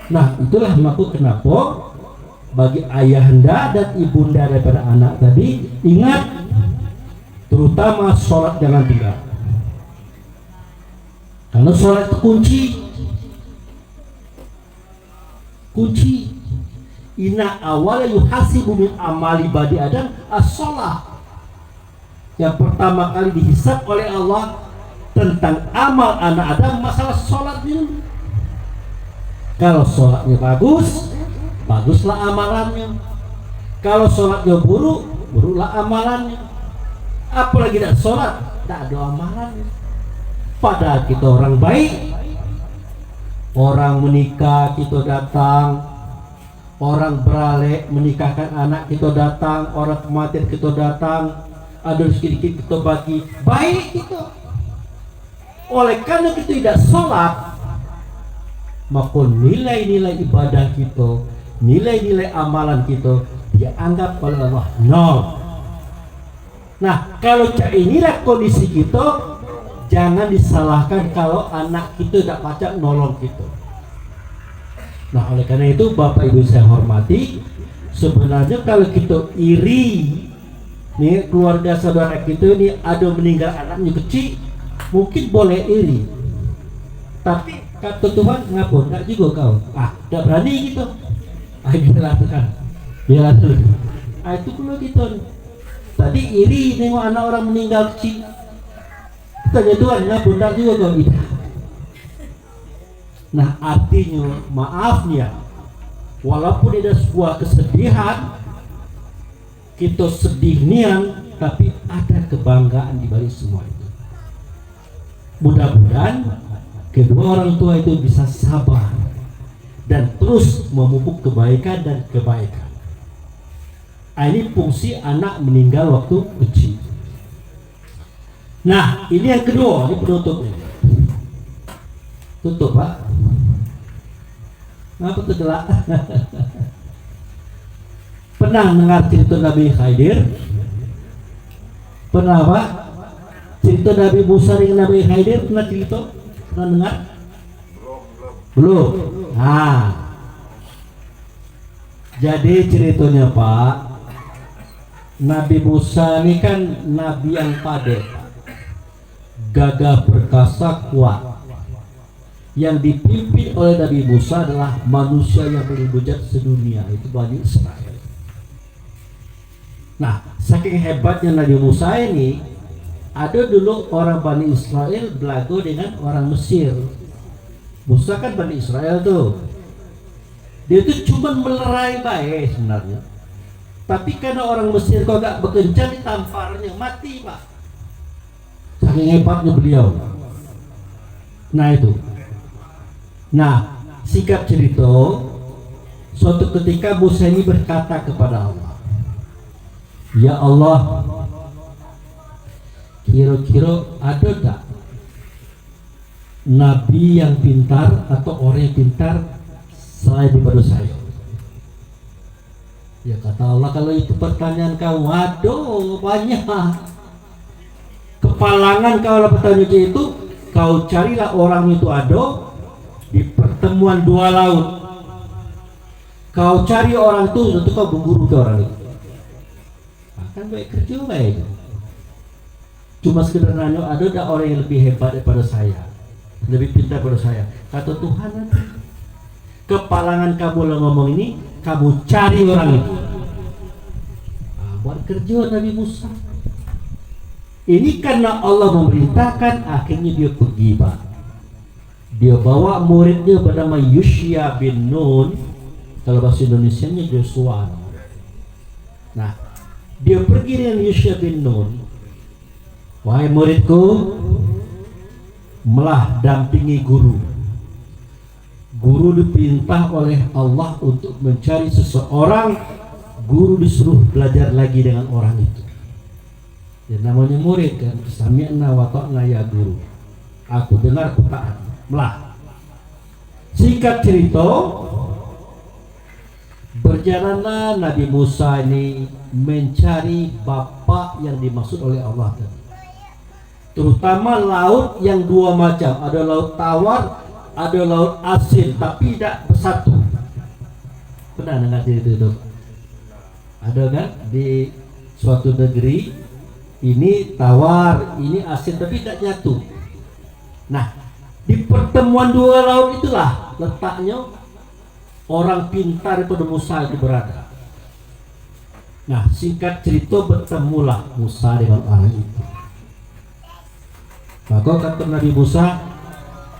Nah itulah maka kenapa bagi ayahanda dan ibunda daripada anak tadi, ingat terutama sholat jangan tinggal. Karena sholat itu kunci. Inna awala yuhasibu min amali badi adam as-sholah. Yang pertama kali dihisab oleh Allah tentang amal anak Adam masalah sholat ini. Kalau sholatnya bagus, baguslah amalannya. Kalau sholatnya buruk, buruklah amalannya. Apalagi tidak sholat, tak ada amalannya. Padahal kita orang baik, orang menikah kita datang, orang beralek menikahkan anak kita datang, orang kematian kita datang, ada sedikit kita bagi, baik kita. Oleh karena kita tidak sholat, maka nilai-nilai ibadah kita, nilai-nilai amalan kita dianggap oleh Allah nol. Nah kalau inilah kondisi kita, jangan disalahkan kalau anak kita tidak pacak nolong kita. Nah oleh karena itu Bapak Ibu saya hormati, sebenarnya kalau kita iri nih keluarga saudara kita ini ada meninggal anaknya kecil, mungkin boleh iri. Tapi kata Tuhan ngapa enggak juga kau? Tidak berani gitu. Biarlah Tuhan, biarlah Tuhan. Itu perlu gitu. Tadi iri nengok anak orang meninggal kecil. Tanya Tuhan ngapa enggak juga kau? Tidak. Nah artinya maafnya, walaupun ada sebuah kesedihan, kita sedih nian, tapi ada kebanggaan di balik semua itu. Mudah-mudahan kedua orang tua itu bisa sabar dan terus memupuk kebaikan dan kebaikan. Ini fungsi anak meninggal waktu kecil. Nah ini yang kedua, ini penutupnya. Tutup Pak. Ngapa tuh gelak? Pernah dengar cerita Nabi Khidir? Pernah Pak? Cerita Nabi Musa dengan Nabi Khidir pernah cerita? Pernah dengar? Belum. Nah, jadi ceritanya Pak, Nabi Musa ini kan Nabi yang pade, gagah perkasa kuat. Yang dipimpin oleh Nabi Musa adalah manusia yang paling bejat sedunia, itu Bani Israel. Nah, saking hebatnya Nabi Musa ini, ada dulu orang Bani Israel belagu dengan orang Mesir. Musa kan Bani Israel tuh, dia itu cuma melerai baik sebenarnya, tapi karena orang Mesir kok gak bekencan, ditamparnya mati Pak, saking hebatnya beliau. Nah itu. Nah, singkat cerita, suatu ketika Musa ini berkata kepada Allah, ya Allah, kira-kira ada tak nabi yang pintar atau orang yang pintar selain daripada saya? Ya kata Allah, kalau itu pertanyaan kamu, aduh banyak. Kepalangan kalau pertanyaan itu, kau carilah orang itu ada di pertemuan dua laut. Kau cari orang itu, tentu kau memburu ke orang itu. Akan baik kerja baik. Cuma sekedar nanya, ada tak orang yang lebih hebat daripada saya, lebih pintar daripada saya? Kata Tuhan, kepalangan kamu lah ngomong ini, kamu cari orang itu. Nah, buat kerja Nabi Musa. Ini karena Allah memerintahkan, akhirnya dia pergi Pak. Dia bawa muridnya bernama Yusya bin Nun, kalau bahasa Indonesianya Joshua. Nah, dia pergi dengan Yusya bin Nun. Wahai muridku, melah dampingi guru. Guru diperintah oleh Allah untuk mencari seseorang, guru disuruh belajar lagi dengan orang itu. Ya, namanya murid kan, sami'na wa ta'na ya guru. Aku dengar, aku taat. Melah. Singkat cerita, berjalanlah Nabi Musa ini mencari bapak yang dimaksud oleh Allah tadi. Terutama laut yang dua macam, ada laut tawar, ada laut asin, tapi tidak bersatu. Pernah dengar cerita itu? Ada kan di suatu negeri, ini tawar, ini asin, tapi tidak nyatu. Nah, di pertemuan dua laut itulah letaknya orang pintar daripada Musa itu berada. Nah, singkat cerita, bertemulah Musa dengan orang itu. Maka kata Nabi Musa,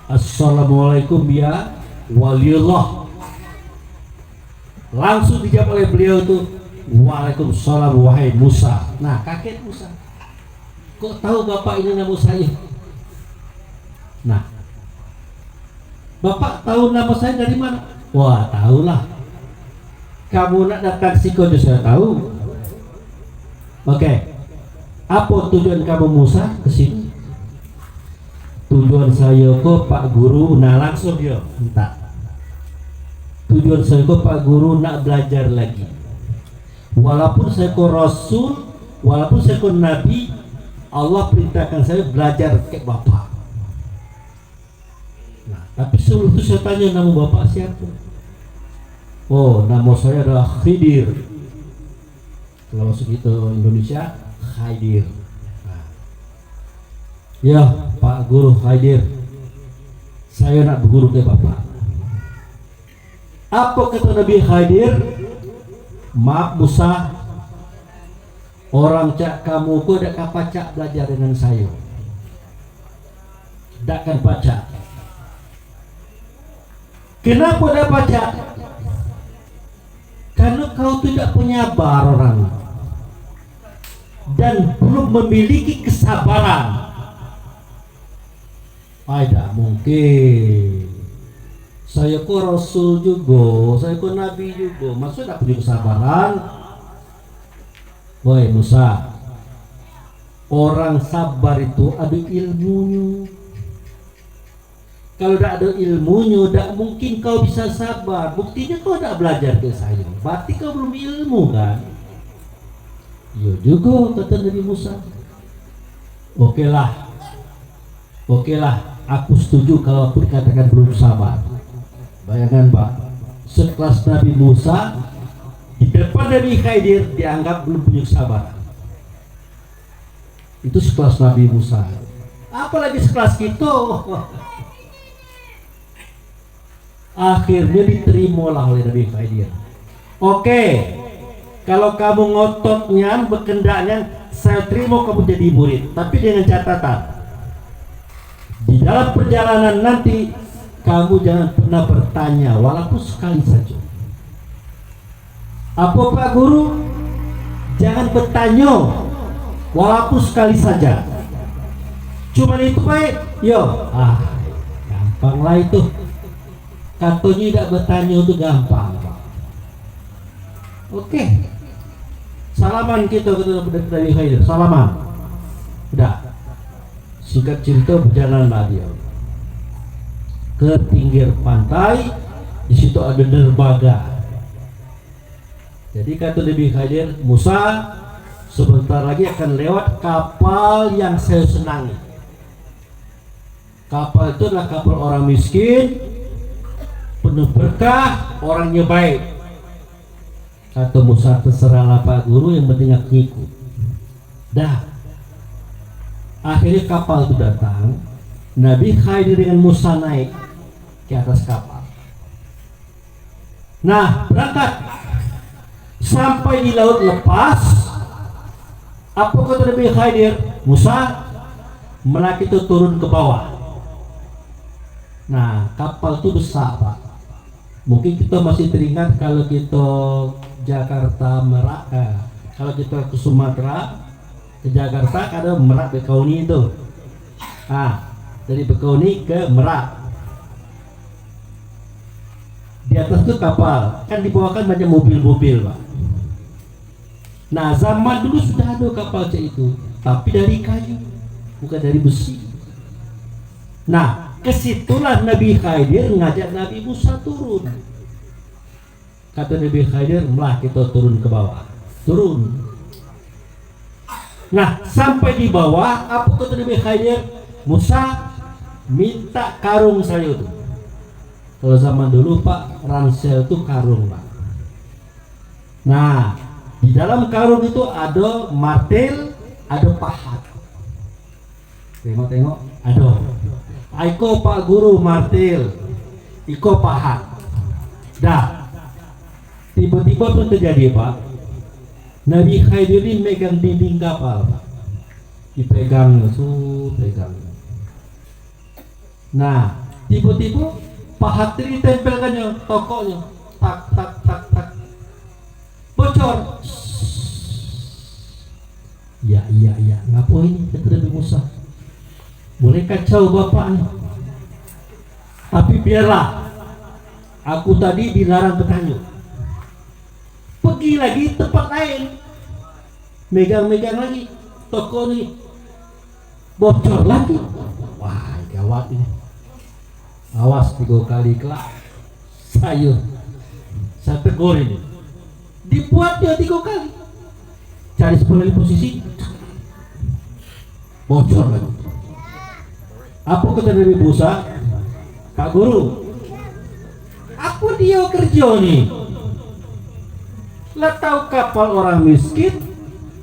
assalamualaikum ya waliullah. Langsung dijawab oleh beliau itu, waalaikumsalam wahai Musa. Nah, kaget Musa, kok tahu bapak ini nama saya? Nah, bapak tahu nama saya dari mana? Wah, tahulah. Kamu nak datang siko saya tahu. Oke. Apa tujuan kamu Musa ke sini? Tujuan saya kok Pak Guru, nah langsung dia minta. Tujuan saya kok Pak Guru nak belajar lagi. Walaupun saya kok Rasul, walaupun saya kok Nabi, Allah perintahkan saya belajar ke bapak. Tapi sebelum itu saya tanya, nama bapak siapa? Oh, nama saya adalah Khidir. Kalau masuk itu Indonesia, Khidir. Nah. Ya, Pak Guru Khidir, saya nak berguru ke bapak. Apa kata Nabi Khidir? Maaf Musa, orang cak kamu kok dak kapacak belajar dengan saya. Dakkan baca. Kenapa dah baca? Karena kau tidak punya orang dan belum memiliki kesabaran. Tidak mungkin. Saya kok Rasul juga, saya kok Nabi juga, maksud tak punya kesabaran. Woi Musa, orang sabar itu ada ilmunya. Kalau tidak ada ilmunya, tidak mungkin kau bisa sabar. Buktinya kau tidak belajar ke saya. Berarti kau belum ilmu kan? Ya juga kata Nabi Musa. Oke lah, aku setuju kalau aku dikatakan belum sabar. Bayangkan Pak, sekelas Nabi Musa di depan Nabi Khidir dianggap belum punya sabar. Itu sekelas Nabi Musa. Apalagi sekelas kita. Akhirnya diterimalah oleh Nabi Khidir. Oke, kalau kamu ngototnya, berkendaknya, saya terima kamu jadi murid. Tapi dengan catatan, di dalam perjalanan nanti kamu jangan pernah bertanya, walaupun sekali saja. Apa Pak Guru? Jangan bertanya, walaupun sekali saja. Cuman itu baik. Yo, gampang lah itu. Katanya tidak bertanya itu gampang. Oke. Salaman kita dari Khidir. Salaman. Udah. Singkat cerita perjalanan Nabi ke pinggir pantai. Di situ ada derbaga. Jadi kata Nabi Khidir, Musa sebentar lagi akan lewat kapal yang saya senangi. Kapal itu adalah kapal orang miskin, penuh berkah, orangnya baik. Kata Musa, terserahlah Pak Guru, yang penting aku ikut. Dah. Akhirnya kapal itu datang. Nabi Khidir dengan Musa naik ke atas kapal. Nah, berangkat. Sampai di laut lepas. Apa kata Nabi Khidir? Musa, melaki itu turun ke bawah. Nah, kapal itu besar Pak. Mungkin kita masih teringat kalau kita Jakarta Merak, kalau kita ke Sumatera ke Jakarta ada Merak Bekauni itu. Dari Bekauni ke Merak. Di atas itu kapal, kan di bawah kan banyak mobil-mobil Pak. Nah, zaman dulu sudah ada kapal itu, tapi dari kayu, bukan dari besi. Nah, kesitulah Nabi Khidir ngajak Nabi Musa turun. Kata Nabi Khidir, malah kita turun ke bawah. Turun. Nah, sampai di bawah, apa kata Nabi Khidir? Musa, minta karung saya itu. Kalau zaman dulu Pak, ransel itu karung Pak. Nah, di dalam karung itu ada martil, ada pahat. Tengok-tengok, ada. Iko Pak Guru martil, iko pahat. Dah. Tiba-tiba pun terjadi Pak. Nabi Khidir ini megang dinding kapal Pak. Dipegang, pegang. Nah, tiba-tiba pahat ini tempelkannya tokonya. Tak, tak, tak, tak. Bocor. Ya, ngapain kata Nabi Musa? Boleh kacau bapak nih. Tapi biarlah. Aku tadi dilarang bertanya. Pergi lagi tempat lain. Megang-megang lagi. Toko nih. Bocor lagi. Wah, gawat ini. Awas 3 kali kelak. Saya tegur ini. Dibuatnya 3 kali. Cari 10 kali posisi. Bocor lagi. Apa kata Nabi Musa? Pak Guru, apa dia kerja nih? Lah tahu kapal orang miskin,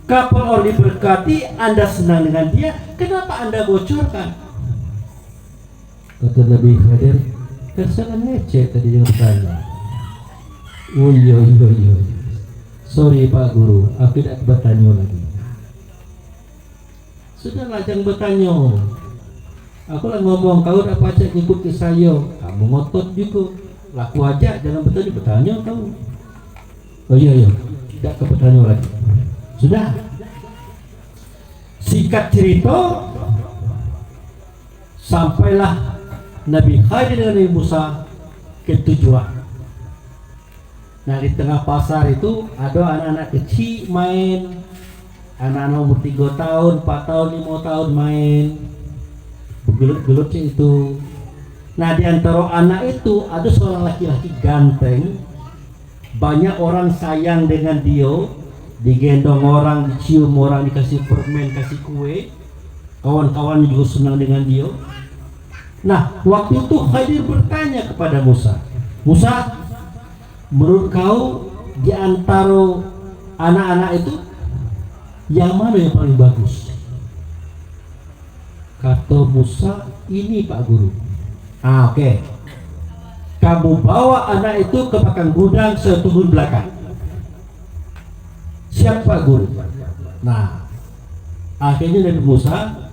kapal orang diberkati, Anda senang dengan dia, kenapa Anda bocorkan? Kata Nabi Khidir, kesangan ngecek tadi yang bertanya. Oh iya. Sorry Pak Guru, aku tidak bertanya lagi. Sudahlah, jangan bertanya. Aku lah ngomong, kau udah pacak ikut ke saya. Kamu ngotot juga. Laku aja, jangan bertanya kau. Oh iya, tidak bertanya lagi. Sudah. Singkat cerita, sampailah Nabi Khidir dengan Nabi Musa ke tujuan. Nah, di tengah pasar itu ada anak-anak kecil main. Anak-anak umur 3 tahun, 4 tahun, 5 tahun main. Begelut-gelut itu. Nah, di antara anak itu ada seorang laki-laki ganteng, banyak orang sayang dengan dia, digendong orang, dicium orang, dikasih permen, kasih kue, kawan-kawan juga senang dengan dia. Nah, waktu itu Khidir bertanya kepada Musa, Musa, menurut kau di antara anak-anak itu yang mana yang paling bagus? Kata Musa, ini Pak Guru. Oke. Kamu bawa anak itu ke belakang gudang setunggu belakang. Siap Pak Guru. Nah, akhirnya Nabi Musa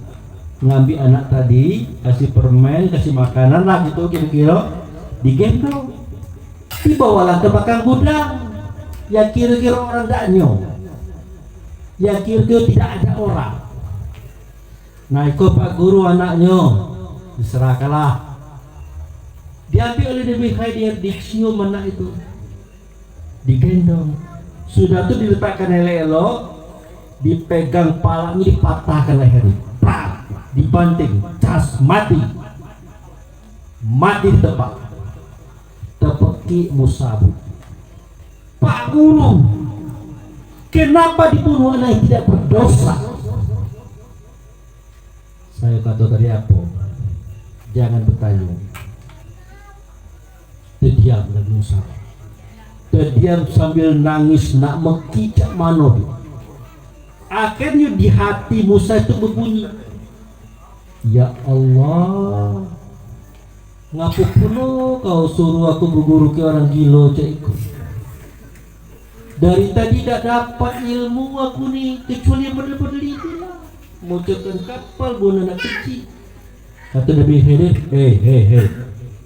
ngambil anak tadi, kasih permen, kasih makanan lah gitu kira-kira, digendong, dibawalah ke belakang gudang. Ya kira-kira orang tak nyong, ya kira-kira tidak ada orang. Nah, ikut Pak Guru anaknya, diserahkanlah. Diambil oleh Nabi Khidir, dicium anak itu, digendong. Sudah itu diletakkan elok-elok, dipegang palanya, dipatahkan lehernya, dibanting, cas, mati di tempat. Tepeki Musa, Pak Guru, kenapa dibunuh anak yang tidak berdosa? Saya kata tadi apa? Jangan bertanya. Terdiam dan Musa. Terdiam sambil nangis nak mengkicak mana. Akhirnya di hati Musa itu berbunyi, ya Allah, ngapu penuh kau suruh aku berguru ke orang gila cikgu. Dari tadi tak dapat ilmu aku ni, kecuali meneliti lah. Mocorkan kapal bunuh anak kecil. Kata Nabi Khidir, hei,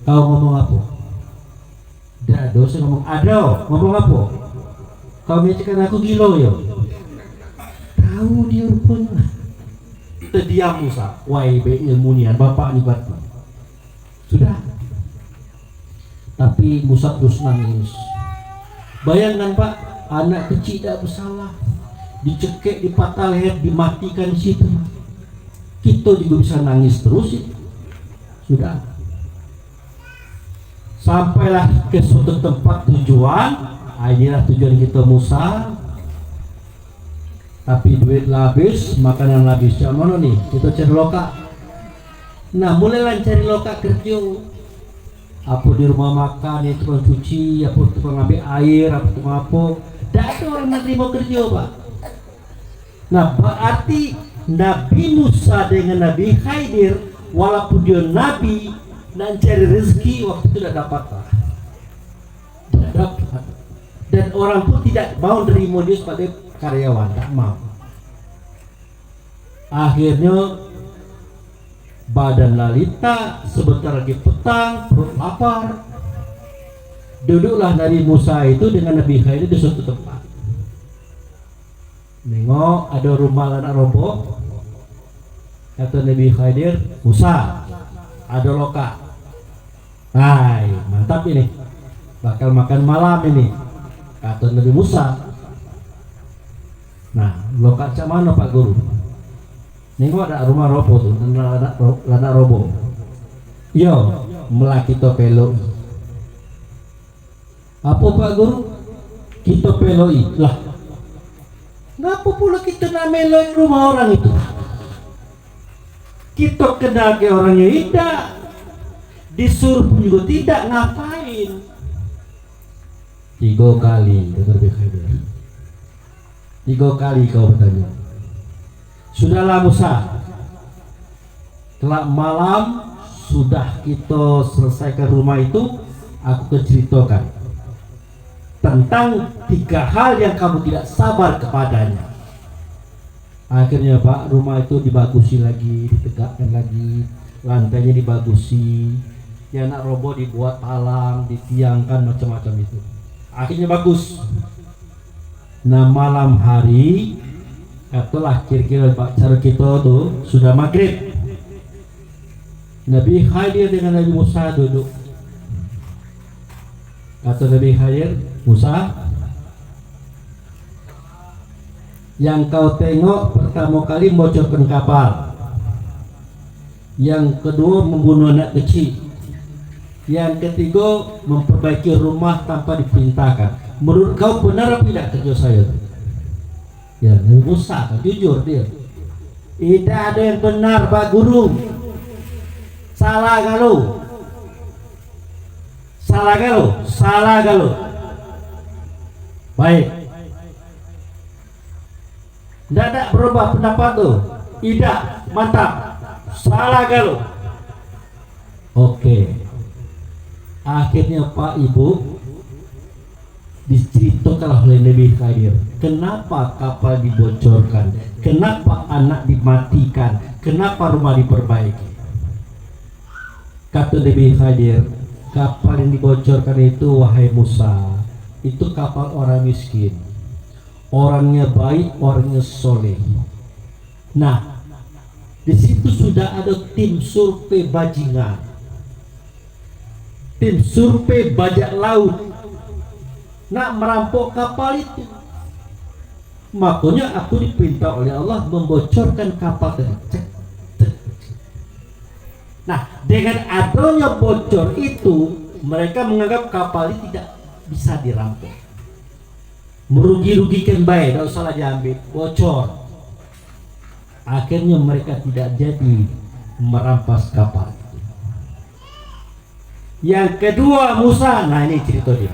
kau ngomong apa? Dah dosa ngomong, ngomong apa? Kau mencakap aku gila ya? Tahu dia rupanya. Terdiam Musa, wahai ilmunian, bapak ni batu. Sudah. Tapi Musa terus nangis. Bayangkan Pak, anak kecil tak bersalah, dicekik, dipatah leher, dimatikan situ. Kita juga bisa nangis terus. Sudah. Sampailah ke suatu tempat tujuan. Inilah tujuan kita Musa. Tapi duit habis, makanan habis. Macam mana nih? Kita cari lokak. Nah, mulailah cari lokak kerja. Apa di rumah makan, ya tukang cuci, apa tukang ambil air, apa tukang apa. Tak ada orang nak terima kerja, Pak. Nah, berarti Nabi Musa dengan Nabi Khidir, walaupun dia Nabi, nak cari rezeki waktu itu tidak dapat, Pak. Tidak dapat. Dan orang pun tidak mau terima dia sebagai karyawan, tak mau. Akhirnya badan lalita, sebentar lagi petang, perut lapar. Duduklah Nabi Musa itu dengan Nabi Khidir di suatu tempat. Nengok ada rumah anak roboh. Kata Nabi Khidir, Musa, ada lokak. Hai, mantap ini. Bakal makan malam ini. Kata Nabi Musa. Nah, lokak cak mana Pak Guru? Nengok ada rumah roboh tuh, anak roboh. Yo, melaki to peloi. Apa Pak Guru? Kita peloi. Lah, ngapa pula kita nak meloi rumah orang itu? Kita kenal ke orangnya tidak, disuruh juga tidak, ngapain? 3 kali dengar Khidir. 3 kali kau bertanya. Sudahlah Musa, kelak malam sudah kita selesaikan rumah itu, aku akan ceritakan tentang 3 hal yang kamu tidak sabar kepadanya. Akhirnya Pak, rumah itu dibagusi lagi, ditegakkan lagi, lantainya dibagusi, ya anak roboh dibuat palang, ditiangkan macam-macam itu. Akhirnya bagus. Nah, malam hari, katalah kira-kira Pak, cara kita tuh sudah maghrib. Nabi Khidir dengan Nabi Musa duduk. Kata Nabi Khidir, Musa, yang kau tengok pertama kali bocorkan kapal, yang kedua membunuh anak kecil, Yang ketiga, memperbaiki rumah tanpa diperintahkan. Menurut kau benar apa tidak kerja saya? Ya, Musa jujur dia. Tidak ada yang benar Pak Guru. Salah kalau. Salah kalau. Salah kalau. Baik. Tidak ada berubah pendapat tuh. Tidak, mantap. Salah kalau. Oke. Akhirnya Pak Ibu diceritakan oleh Nabi Khidir, kenapa kapal dibocorkan, kenapa anak dimatikan, kenapa rumah diperbaiki. Kata Nabi Khidir, kapal yang dibocorkan itu wahai Musa, itu kapal orang miskin, orangnya baik, orangnya soleh. Nah, di situ sudah ada tim survei bajingan, tim survei bajak laut nak merampok kapal itu. Makanya aku diperintah oleh Allah membocorkan kapal tadi. Nah, dengan adanya bocor itu, mereka menganggap kapal ini tidak bisa dirampok, merugi-rugikan baik, tidak usah diambil, bocor. Akhirnya mereka tidak jadi merampas kapal itu. Yang kedua Musa, nah ini cerita dia.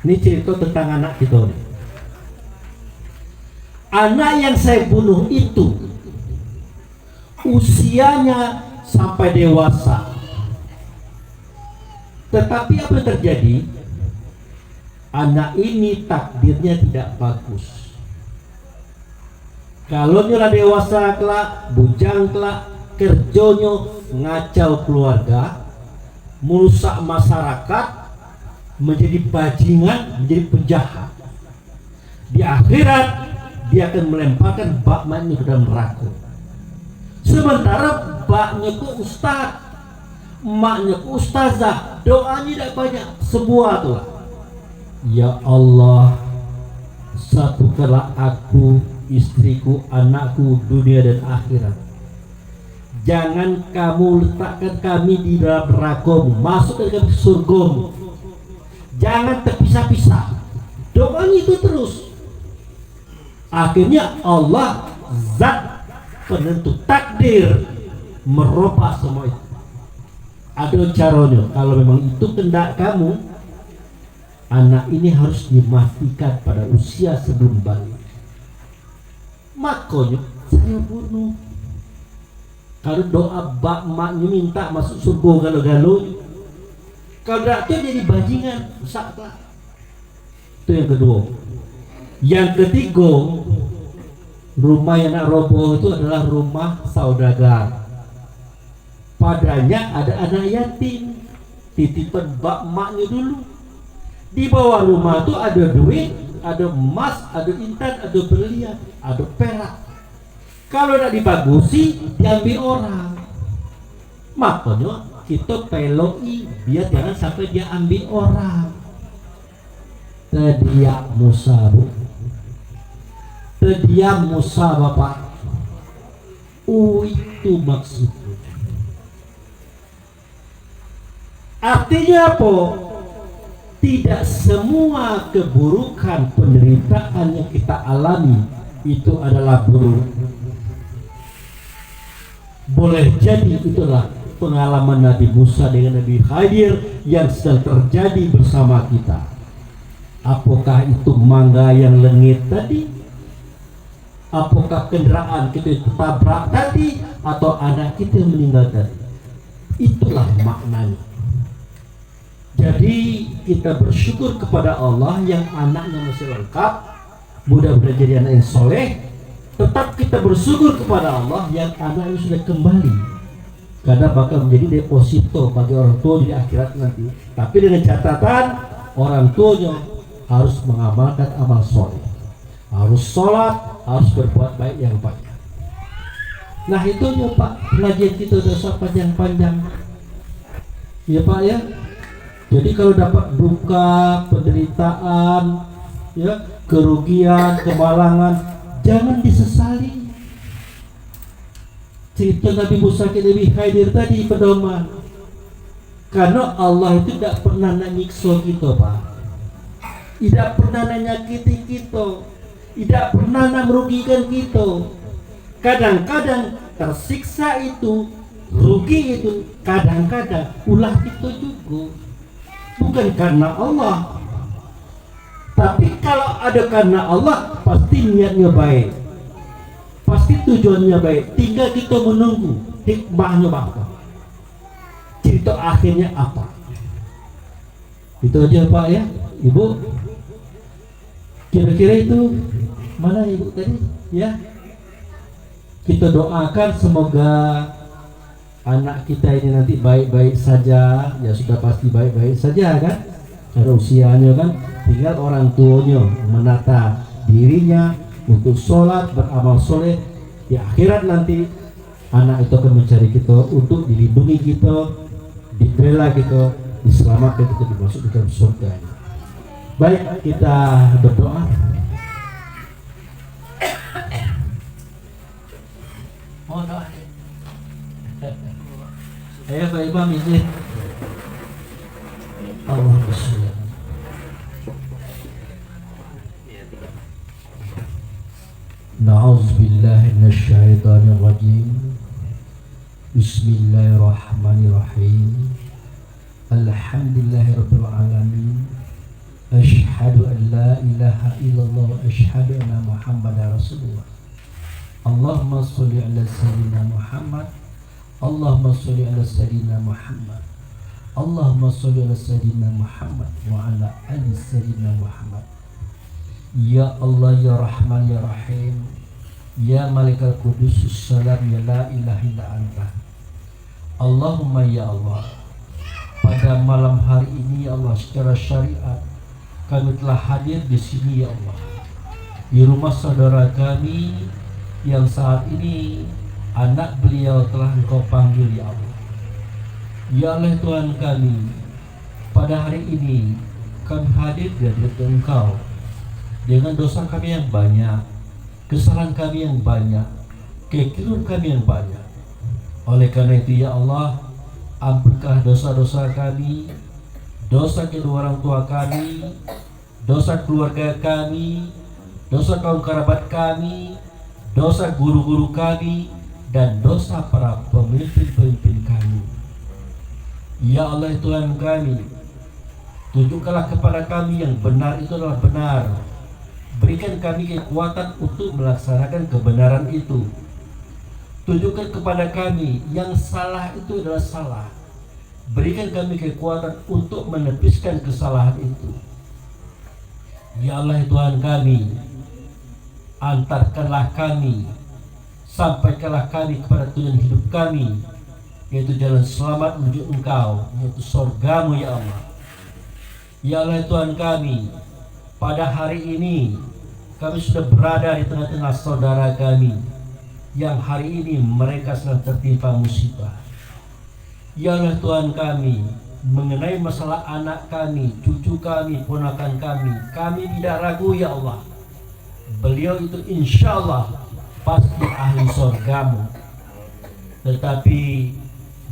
Ini cerita tentang anak kita nih. Anak yang saya bunuh itu usianya sampai dewasa. Tetapi apa yang terjadi? Anak ini takdirnya tidak bagus. Kalau nyala dewasa kelak, bujang kelak, kerjanya ngacau keluarga, merusak masyarakat, menjadi bajingan, menjadi penjahat. Di akhirat dia akan melemparkan baknya ke dalam neraka. Sementara baknya ke ustaz, emaknya ke ustazah, doanya tidak banyak, sebuah tuh. Ya Allah, satukanlah aku, istriku, anakku, dunia dan akhirat. Jangan kamu letakkan kami di dalam neraka, masuk ke dalam surgamu. Jangan terpisah-pisah. Doanya itu terus. Akhirnya Allah, zat penentu takdir, merubah semua itu. Ada caranya. Kalau memang itu kehendak kamu, anak ini harus dimatikan pada usia sebelum balik. Makanya saya bunuh. Kalau doa bak maknya minta masuk surga galau-galau, kalau tidak itu jadi bajingan, rusaklah. Itu yang kedua. Yang ketiga, rumah yang nak roboh itu adalah rumah saudagar. Padanya ada anak yatim, titipan bak maknya dulu. Di bawah rumah itu ada duit, ada emas, ada intan, ada berlian, ada perak. Kalau tidak dibagusi, diambil orang. Makanya kita peloi biar jangan sampai dia ambil orang. Terdiam Musa, Bu. Terdiam Musa, Bapak. Itu maksudnya. Artinya apa? Tidak semua keburukan penderitaan yang kita alami itu adalah buruk. Boleh jadi itulah pengalaman Nabi Musa dengan Nabi Khidir yang sedang terjadi bersama kita. Apakah itu mangga yang lengit tadi? Apakah kendaraan kita tabrak tadi? Atau anak kita yang meninggal tadi? Itulah maknanya. Jadi kita bersyukur kepada Allah yang anaknya masih lengkap, mudah-mudahan jadi anak yang soleh. Tetap kita bersyukur kepada Allah yang anaknya sudah kembali, karena bakal menjadi deposito bagi orang tua di akhirat nanti. Tapi dengan catatan orang tuanya harus mengamalkan amal soleh, harus sholat, harus berbuat baik yang baik. Nah itu ya Pak, pengajian kita sudah panjang-panjang ya Pak ya. Jadi kalau dapat duka, penderitaan, ya kerugian, kemalangan, jangan disesali. Cerita Nabi Musa ke Nabi Khidir tadi pedoman. Karena Allah itu tidak pernah nak nyiksa kita, Pak. Tidak pernah nak nyakiti kita, tidak pernah nak merugikan kita. Kadang-kadang tersiksa itu, rugi itu, kadang-kadang ulah kita juga. Bukan karena Allah. Tapi kalau ada karena Allah, pasti niatnya baik, pasti tujuannya baik. Tinggal kita menunggu hikmahnya apa, cerita akhirnya apa. Itu aja Pak ya, Ibu. Kira-kira itu mana Ibu tadi ya? Kita doakan semoga anak kita ini nanti baik-baik saja. Ya sudah pasti baik-baik saja kan, karena usianya kan. Tinggal orang tuanya menata dirinya untuk sholat, beramal soleh. Di akhirat nanti anak itu akan mencari kita untuk dilindungi kita, dibela kita, diselamatkan kita, dimasuk ke dalam surga. Baik, kita berdoa. Mohon doa. Ayo Pak Imam izin. Allahumma sholli. Na'udzubillahi minasyaitonir rajim. Bismillahirrahmanirrahim. Alhamdulillahirabbil alamin. Asyhadu an la ilaha illallah wa asyhadu anna Muhammadar Rasulullah. Allahumma sholli ala sayyidina Muhammad. Allahumma sholli ala sayyidina Muhammad. Allahumma sholli ala sayyidina Muhammad wa ala ali sayyidina Muhammad. Ya Allah ya Rahman ya Rahim, ya Malikal Qudus Salam, ya la ilaha illa anta. Allahumma ya Allah, pada malam hari ini ya Allah, secara syariat kami telah hadir di sini ya Allah, di rumah saudara kami yang saat ini anak beliau telah Engkau panggil ya Allah. Ya Allah Tuhan kami, pada hari ini kami hadir di hadirat Engkau dengan dosa kami yang banyak, kesalahan kami yang banyak, kekeliruan kami yang banyak. Oleh karena itu ya Allah, ampunkanlah dosa-dosa kami, dosa kedua orang tua kami, dosa keluarga kami, dosa kaum kerabat kami, dosa guru-guru kami, dan dosa para pemimpin-pemimpin kami. Ya Allah Tuhan kami, tunjukkanlah kepada kami yang benar itu adalah benar. Berikan kami kekuatan untuk melaksanakan kebenaran itu. Tunjukkan kepada kami yang salah itu adalah salah. Berikan kami kekuatan untuk menepiskan kesalahan itu. Ya Allah Tuhan kami, antarkanlah kami, sampaikanlah kami kepada tujuan hidup kami, yaitu jalan selamat menuju Engkau, yaitu surgamu ya Allah. Ya Allah Tuhan kami, pada hari ini kami sudah berada di tengah-tengah saudara kami yang hari ini mereka sedang tertimpa musibah. Ya Allah Tuhan kami, mengenai masalah anak kami, cucu kami, ponakan kami tidak ragu ya Allah. Beliau itu insya Allah pasti ahli surgamu. Tetapi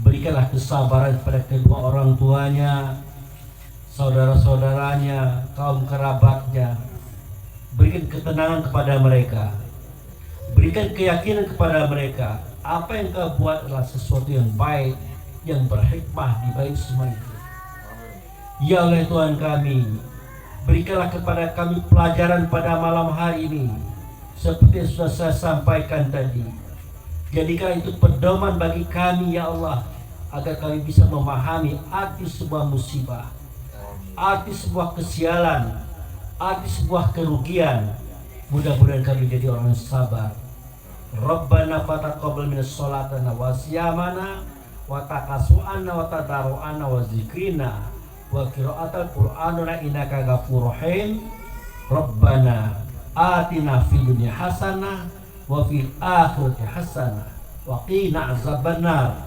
berikanlah kesabaran pada kedua orang tuanya, saudara-saudaranya, kaum kerabatnya. Berikan ketenangan kepada mereka, berikan keyakinan kepada mereka. Apa yang kau buat adalah sesuatu yang baik, yang berhikmah di balik semua itu. Ya Allah Tuhan kami, berikanlah kepada kami pelajaran pada malam hari ini, seperti yang sudah saya sampaikan tadi. Jadikan itu pedoman bagi kami ya Allah, agar kami bisa memahami arti sebuah musibah, arti sebuah kesialan, arti sebuah kerugian. Mudah-mudahan kami jadi orang yang sabar. Rabbana fataqabbal minas sholatana wa siyamana wa takasu'ana wa tadaru'ana wa zikrina wa qira'atal qur'anuna innaka ghafurur rahim. Rabbana atina fid dunya hasanah wa fil akhirati hasanah wa qina azabannar.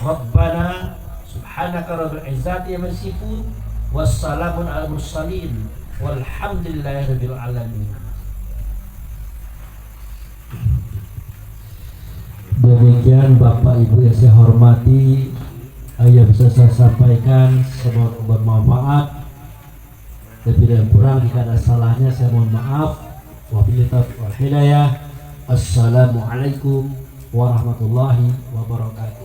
Rabbana subhanaka rabbil izzati amma yasifun wassalamun alal mursalin walhamdulillahi rabbil alamin. Demikian Bapak Ibu yang saya hormati, yang bisa saya sampaikan semoga bermanfaat. Lebih dan kurang jika ada salahnya saya mohon maaf. Wabillahi taufiq wal hidayah. Assalamualaikum warahmatullahi wabarakatuh.